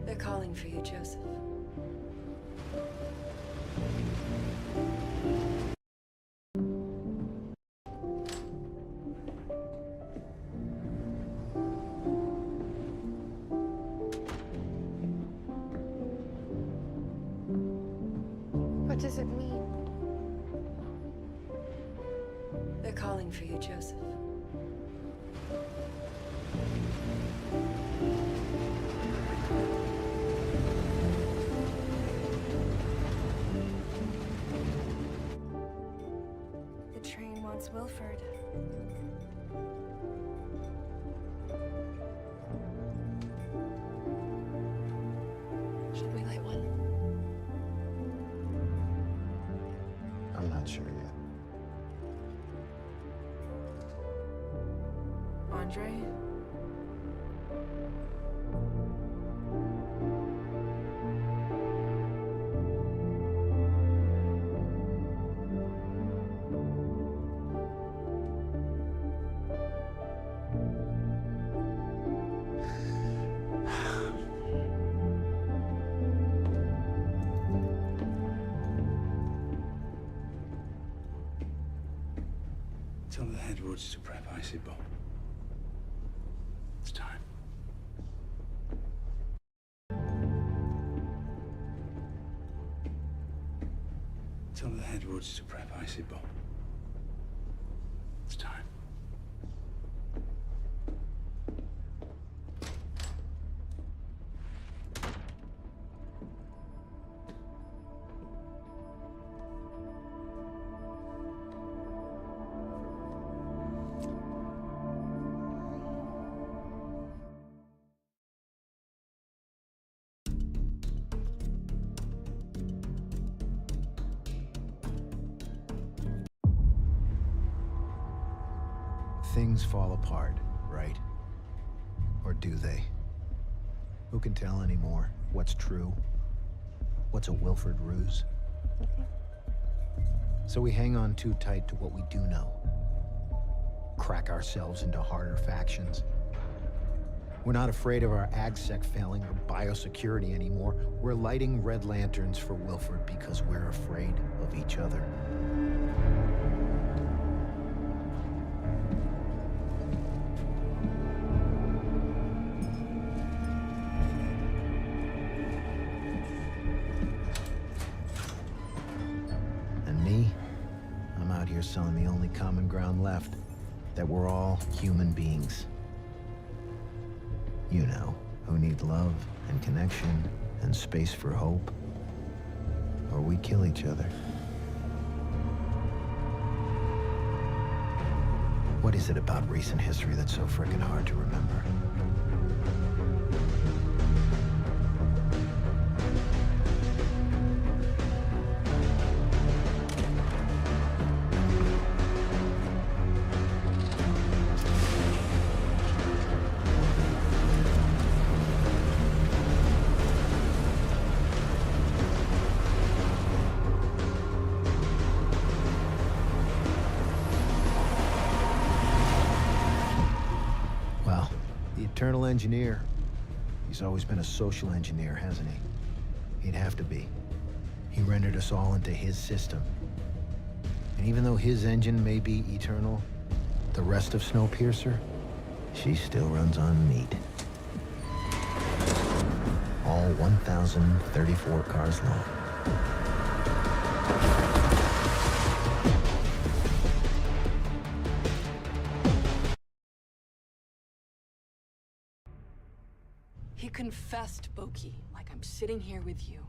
They're calling for you, Joseph. What does it mean? They're calling for you, Joseph. The train wants Wilford. Should we light one? I'm not sure yet. Andre? Tell the Headwoods to prep Icy Bob. It's time. Tell the Headwoods to prep Icy Bob. It's time. Things fall apart, right? Or do they? Who can tell anymore what's true? What's a Wilford ruse? So we hang on too tight to what we do know. Crack ourselves into harder factions. We're not afraid of our AgSec failing or biosecurity anymore. We're lighting red lanterns for Wilford because we're afraid of each other. Here selling the only common ground left, that we're all human beings. You know, who need love and connection and space for hope. Or we kill each other. What is it about recent history that's so frickin' hard to remember? Eternal engineer. He's always been a social engineer, hasn't he? He'd have to be. He rendered us all into his system. And even though his engine may be eternal, the rest of Snowpiercer, she still runs on meat. All 1,034 cars long. He confessed, Boki, like I'm sitting here with you.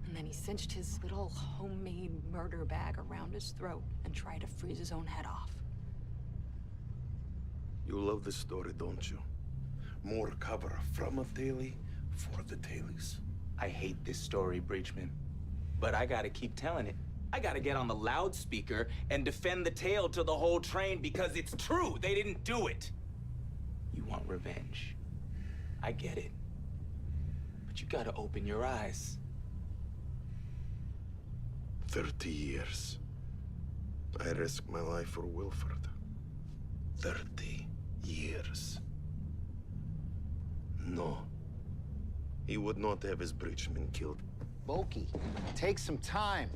And then he cinched his little homemade murder bag around his throat and tried to freeze his own head off. You love this story, don't you? More cover from a tailie for the tailies. I hate this story, Breachman. But I gotta keep telling it. I gotta get on the loudspeaker and defend the tale to the whole train because it's true. They didn't do it. You want revenge. I get it. But you gotta open your eyes. 30 years. I risked my life for Wilford. 30 years. No. He would not have his breachman killed. Bulky, take some time.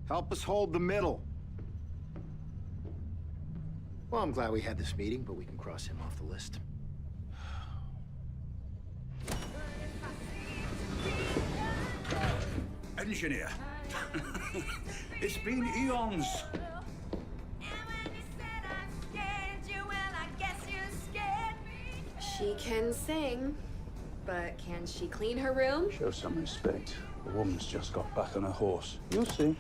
Help us hold the middle. Well, I'm glad we had this meeting, but we can cross him off the list. Engineer. It's been eons. She can sing, but can she clean her room? Show some respect. The woman's just got back on her horse. You'll see.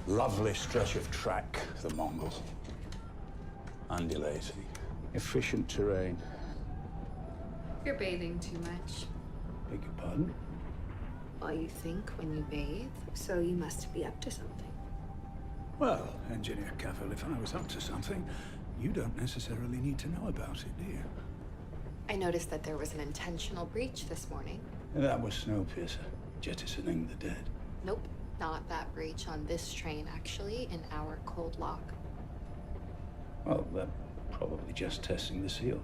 Lovely stretch of track, the Mongols. Undulating. Efficient terrain. You're bathing too much. Beg your pardon? Well, you think when you bathe, so you must be up to something. Well, Engineer Cavill, if I was up to something, you don't necessarily need to know about it, do you? I noticed that there was an intentional breach this morning. That was Snowpiercer, jettisoning the dead. Nope, not that breach on this train, actually, in our cold lock. Well, they're probably just testing the seal.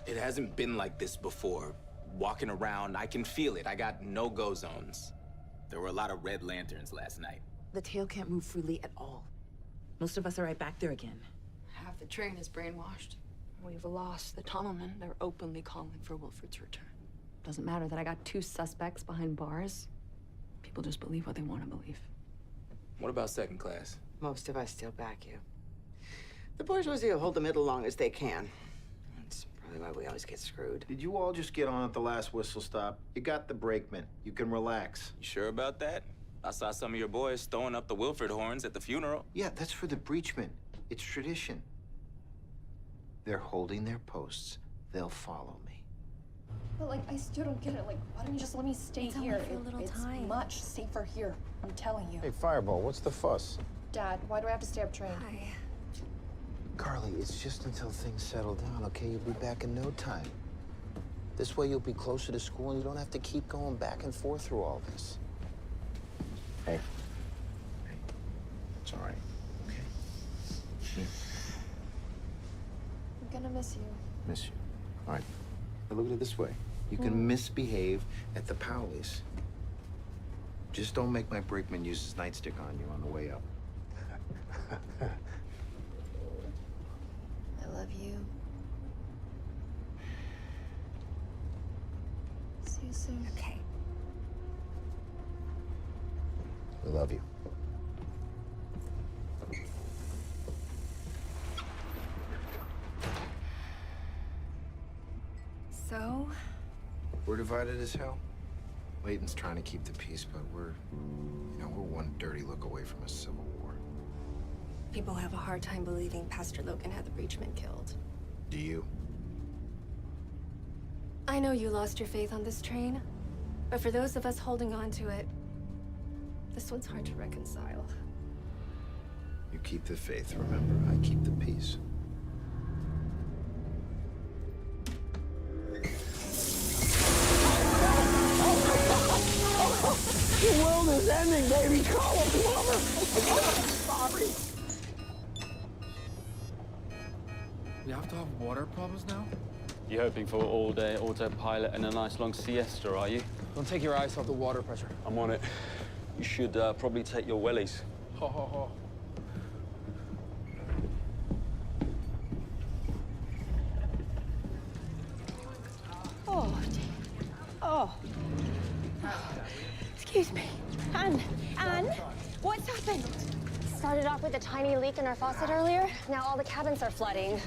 It hasn't been like this before. Walking around, I can feel it. I got no-go zones. There were a lot of red lanterns last night. The tail can't move freely at all. Most of us are right back there again. Half the train is brainwashed. We've lost the tunnelmen. They're openly calling for Wilford's return. Doesn't matter that I got 2 suspects behind bars. People just believe what they want to believe. What about second class? Most of us still back you. The bourgeoisie will hold the middle long as they can. That's probably why we always get screwed. Did you all just get on at the last whistle stop? You got the brakeman. You can relax. You sure about that? I saw some of your boys throwing up the Wilford horns at the funeral. Yeah, that's for the breachmen. It's tradition. They're holding their posts. They'll follow me. But, like, I still don't get it. Like, why don't you just let me stay It's here? only for a little time. It's much safer here. I'm telling you. Hey, Fireball, what's the fuss? Dad, why do I have to stay up trained? Hi. Carly, it's just until things settle down, okay? You'll be back in no time. This way you'll be closer to school and you don't have to keep going back and forth through all this. Hey. Hey. It's all right, okay? I'm gonna miss you. Miss you. All right. Now look at it this way. You can misbehave at the Powleys. Just don't make my brakeman use his nightstick on you on the way up. I love you. See you soon. Okay. We love you. So? We're divided as hell. Layton's trying to keep the peace, but we're one dirty look away from a civil war. People have a hard time believing Pastor Logan had the breachman killed. Do you? I know you lost your faith on this train, but for those of us holding on to it, this one's hard to reconcile. You keep the faith, remember. I keep the peace. The world is ending, baby. Call a plumber. Sorry. We have to have water problems now? You're hoping for all-day autopilot and a nice long siesta, are you? Don't take your eyes off the water pressure. I'm on it. You should probably take your wellies. Ho, ho, ho. Oh, oh. Excuse me. Anne, what's happened? Started off with a tiny leak in our faucet earlier. Now all the cabins are flooding.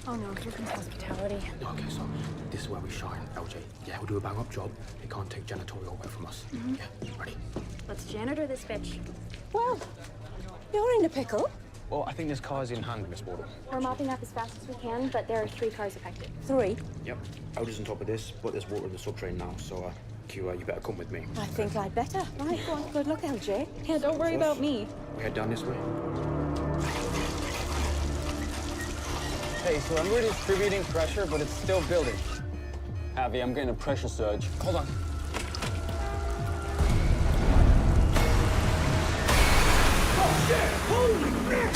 Oh no, here comes hospitality. Okay, so this is where we shine, LJ. Yeah, we'll do a bang-up job. They can't take janitorial away from us. Yeah, ready? Let's janitor this bitch. Well, you're in a pickle. Well, I think this car's in hand, Miss Wardle. We're mopping up as fast as we can, but there are 3 cars affected. 3? Yep. Elder's on top of this, but there's water in the sub-train now, so, Q, you better come with me. I think I'd better. Right, go on. Good luck, LJ. Yeah, don't worry about me. We head down this way. Hey, so I'm redistributing pressure, but it's still building. Javi, I'm getting a pressure surge. Hold on. Oh, shit! Holy crap!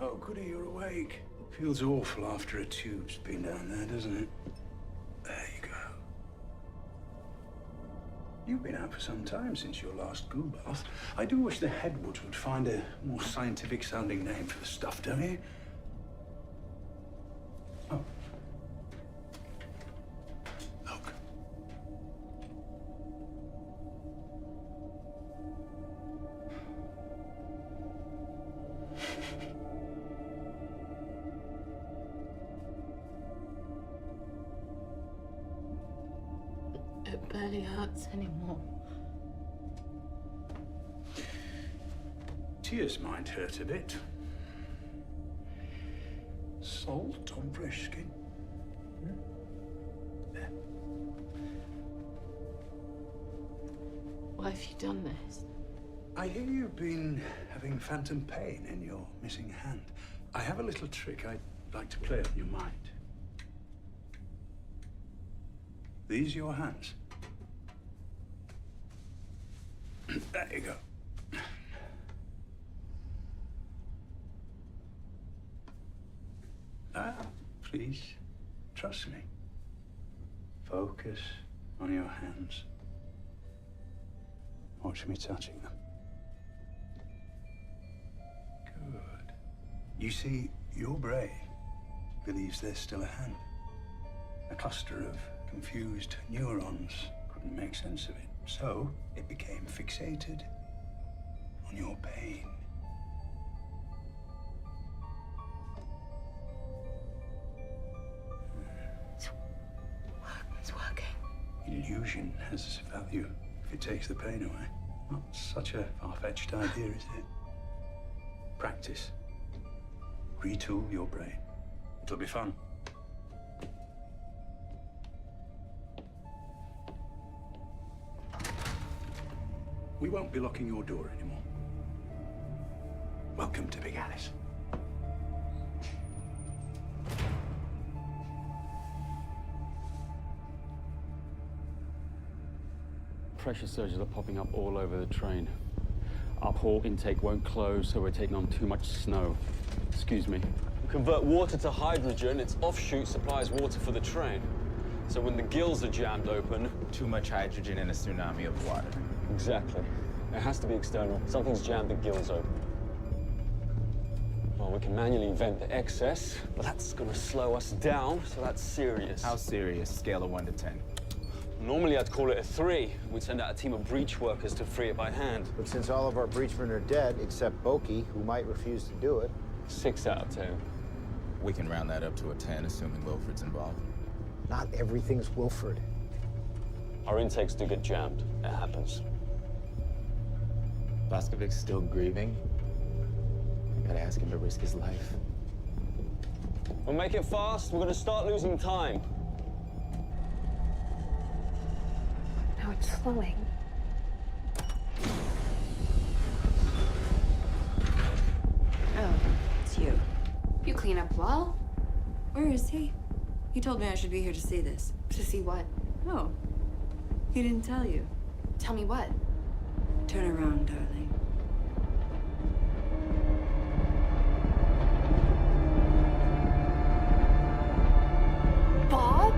Oh, goody, you're awake. Feels awful after a tube's been down there, doesn't it? There you go. You've been out for some time since your last goo bath. I do wish the Headwoods would find a more scientific-sounding name for the stuff, don't you? Oh. Look. It barely hurts anymore. Tears might hurt a bit. Salt on fresh skin. There. Why have you done this? I hear you've been having phantom pain in your missing hand. I have a little trick I'd like to play on your mind. These your hands. There you go. Please, trust me. Focus on your hands. Watch me touching them. Good. You see, your brain believes there's still a hand. A cluster of confused neurons couldn't make sense of it. So it became fixated on your pain. It's working. Illusion has value if it takes the pain away. Not such a far-fetched idea, is it? Practice. Retool your brain. It'll be fun. We won't be locking your door anymore. Welcome to Big Alice. Pressure surges are popping up all over the train. Our port intake won't close, so we're taking on too much snow. Excuse me. We convert water to hydrogen. Its offshoot supplies water for the train. So when the gills are jammed open... Too much hydrogen in a tsunami of water. Exactly. It has to be external. Something's jammed the gills open. Well, we can manually vent the excess, but that's gonna slow us down, so that's serious. How serious? Scale of 1 to 10. Normally, I'd call it a 3. We'd send out a team of breach workers to free it by hand. But since all of our breachmen are dead, except Boki, who might refuse to do it... 6 out of 10. We can round that up to a 10, assuming Wilfred's involved. Not everything's Wilfred. Our intakes do get jammed. It happens. Blaskovic's still grieving. I gotta ask him to risk his life. We'll make it fast. We're gonna start losing time. Now it's slowing. Oh, it's you. You clean up well. Where is he? He told me I should be here to see this. To see what? Oh. He didn't tell you. Tell me what? Turn around, darling. Bob?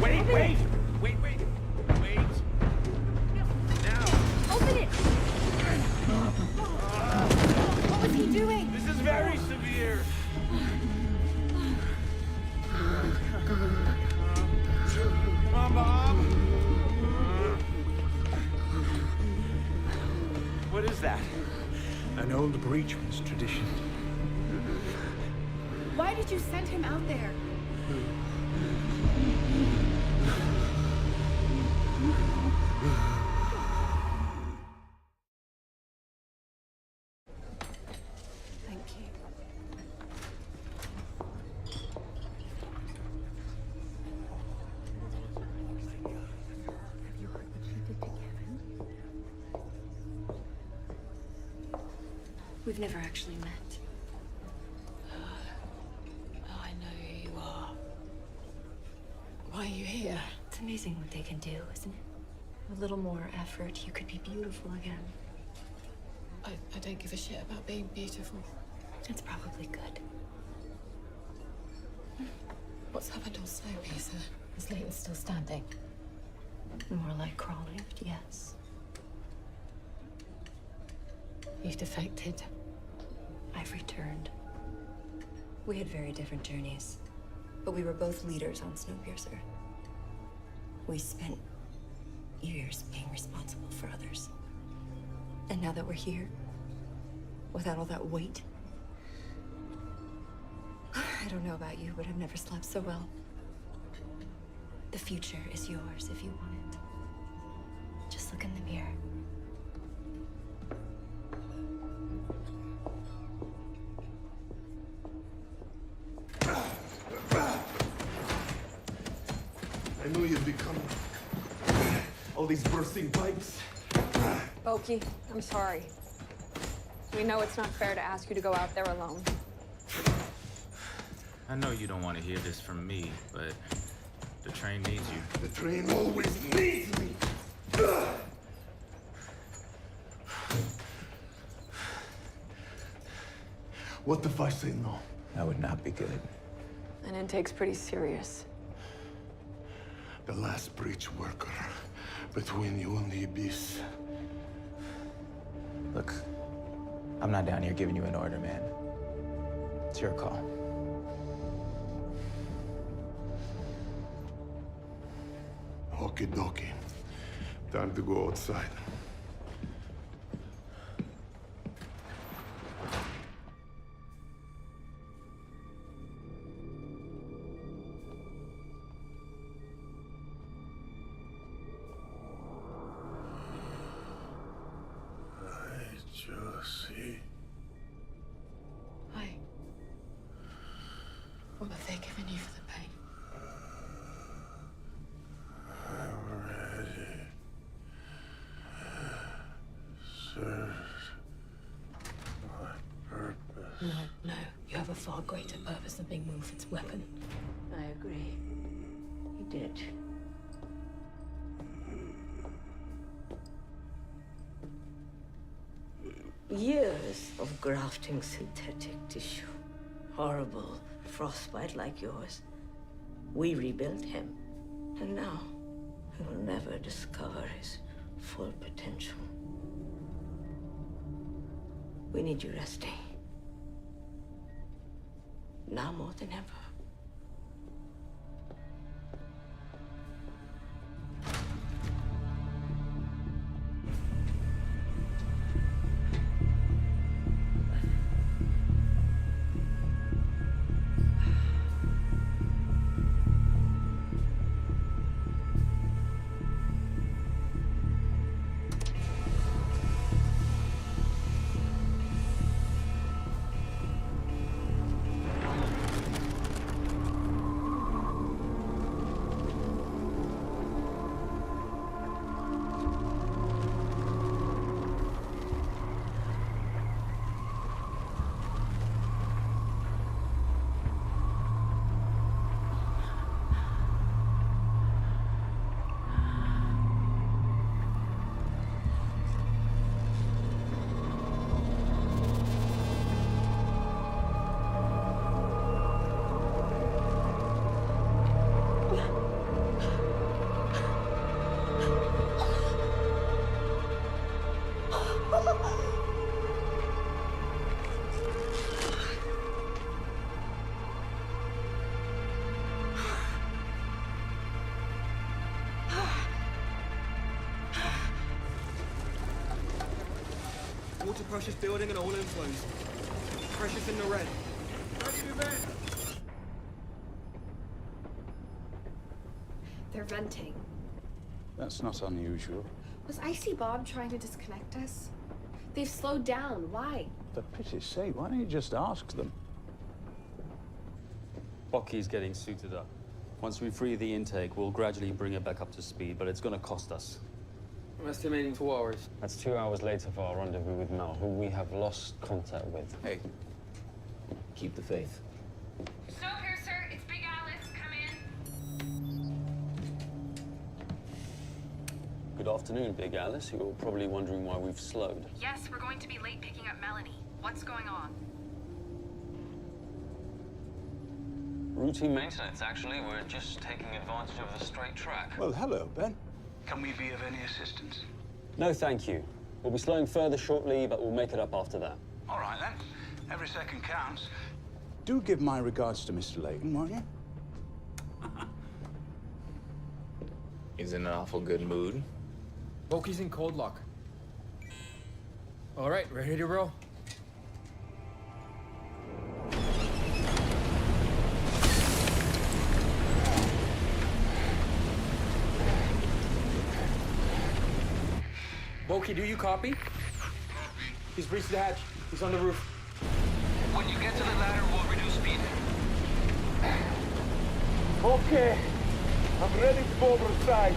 Wait! Open it! An old breachman's tradition. Why did you send him out there? Thank you. Have you heard what she did to Kevin? We've never actually met. I know who you are. Why are you here? It's amazing what they can do, isn't it? A little more effort, you could be beautiful again. I don't give a shit about being beautiful. It's probably good. What's happened on Snowpiercer? Is Leighton still standing? More like crawling, yes. You've defected. I've returned. We had very different journeys, but we were both leaders on Snowpiercer. We spent years being responsible for others. And now that we're here, without all that weight, I don't know about you, but I've never slept so well. The future is yours if you want it. Just look in the mirror. I knew you'd be coming. All these bursting pipes. Oki, I'm sorry. We know it's not fair to ask you to go out there alone. I know you don't want to hear this from me, but the train needs you. The train always needs me. What if I say no? That would not be good. An intake's pretty serious. The last breach worker between you and the Abyss. Look, I'm not down here giving you an order, man. It's your call. Okie dokie. Time to go outside. Josie. Hi. What have they given you for the pain? I'm ready. Serves my purpose. No. You have a far greater purpose than being Wilfred's weapon. I agree. He did. Years of grafting synthetic tissue. Horrible frostbite like yours. We rebuilt him. And now, he will never discover his full potential. We need you resting. Now more than ever. Pressure's building and all inflows. Pressure's in the red. They're venting. That's not unusual. Was Icy Bob trying to disconnect us? They've slowed down. Why? For pity's sake, why don't you just ask them? Bocky's getting suited up. Once we free the intake, we'll gradually bring it back up to speed, but it's gonna cost us. I'm estimating 2 hours. That's 2 hours later for our rendezvous with Mel, who we have lost contact with. Hey, keep the faith. Snowpiercer, it's Big Alice. Come in. Good afternoon, Big Alice. You're probably wondering why we've slowed. Yes, we're going to be late picking up Melanie. What's going on? Routine maintenance, actually. We're just taking advantage of the straight track. Well, hello, Ben. Can we be of any assistance? No, thank you. We'll be slowing further shortly, but we'll make it up after that. All right, then. Every second counts. Do give my regards to Mr. Layton, won't you? He's in an awful good mood. Boki's in cold lock. All right, ready to roll. Boki, do you copy? He's breached the hatch. He's on the roof. When you get to the ladder, we'll reduce speed. Okay. I'm ready to go over the side.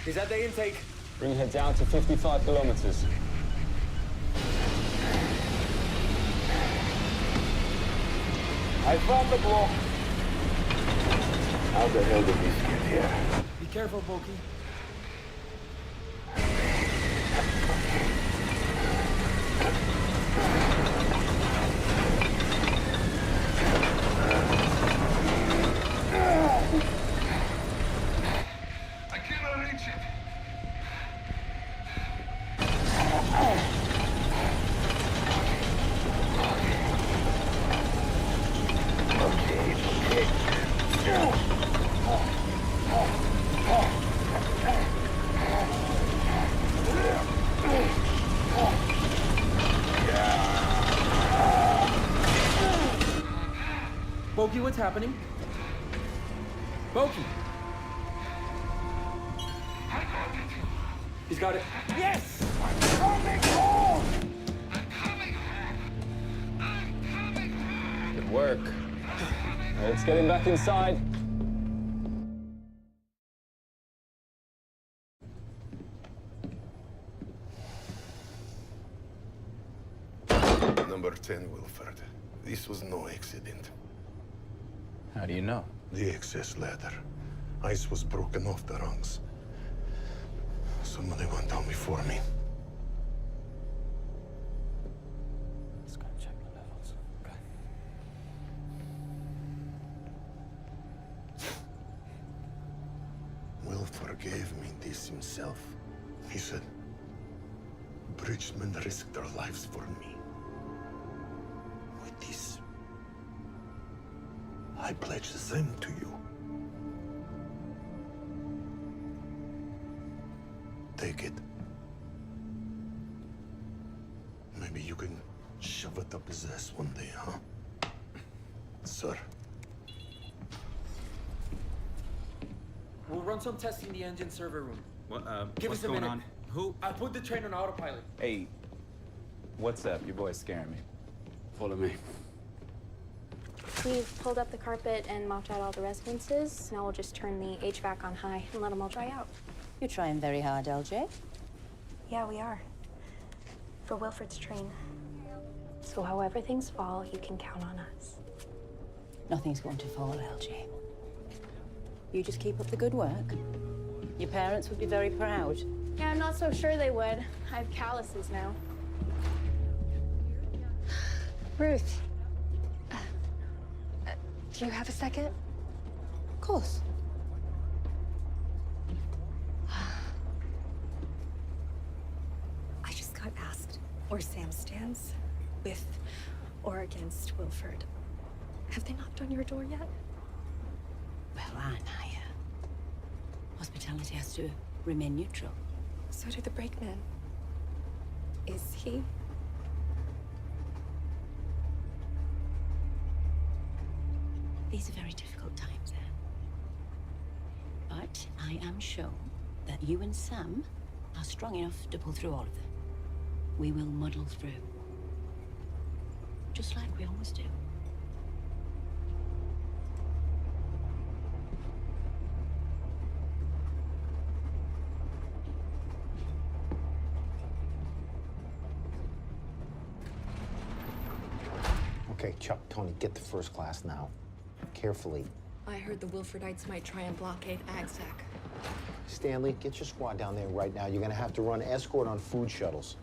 He's at the intake. Bring her down to 55 kilometers. I found the block. How the hell did this get here? Be careful, Boki. I cannot reach it. Boki, what's happening? Boki! He's got it. Yes! Good work. Let's get him back inside. Number 10, Wilford. This was no accident. How do you know? The access ladder. Ice was broken off the rungs. Somebody went down before me. Let's go check the levels. Okay. Wilford gave me this himself. He said, Bridgemen risked their lives for me. With this, I pledge the same to you. Take it. Maybe you can shove it up his ass one day, huh? Sir. We'll run some tests in the engine server room. What, Give what's us a going minute. on? Who? I put the train on autopilot. Hey, what's up? Your boy's scaring me. Follow me. We've pulled up the carpet and mopped out all the residences. Now we'll just turn the HVAC on high and let them all dry out. You're trying very hard, LJ. Yeah, we are. For Wilfred's train. So however things fall, you can count on us. Nothing's going to fall, LJ. You just keep up the good work. Your parents would be very proud. Yeah, I'm not so sure they would. I have calluses now. Ruth. Do you have a second? Of course. I just got asked where Sam stands, with or against Wilford. Have they knocked on your door yet? Well, aren't I? Hospitality has to remain neutral. So do the brakemen. Is he These are very difficult times, Anne. But I am sure that you and Sam are strong enough to pull through all of them. We will muddle through. Just like we always do. Okay, Chuck, Tony, get to first class now. Carefully. I heard the Wilfordites might try and blockade AgSec. Stanley, get your squad down there right now. You're gonna have to run escort on food shuttles.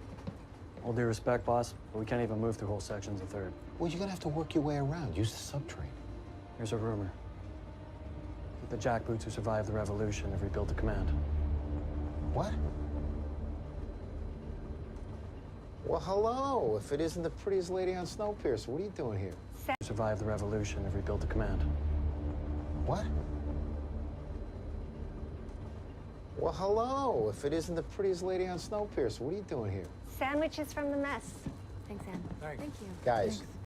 All due respect, boss, but we can't even move through whole sections of 3rd. Well, you're gonna have to work your way around. Use the subtrain. Here's a rumor. That the jackboots who survived the revolution have rebuilt the command. What? Well, hello. If it isn't the prettiest lady on Snowpiercer, what are you doing here? Who survived the revolution have rebuilt the command. What? Well, hello. If it isn't the prettiest lady on Snowpiercer, what are you doing here? Sandwiches from the mess. Thanks, Anne. Thank you. Guys,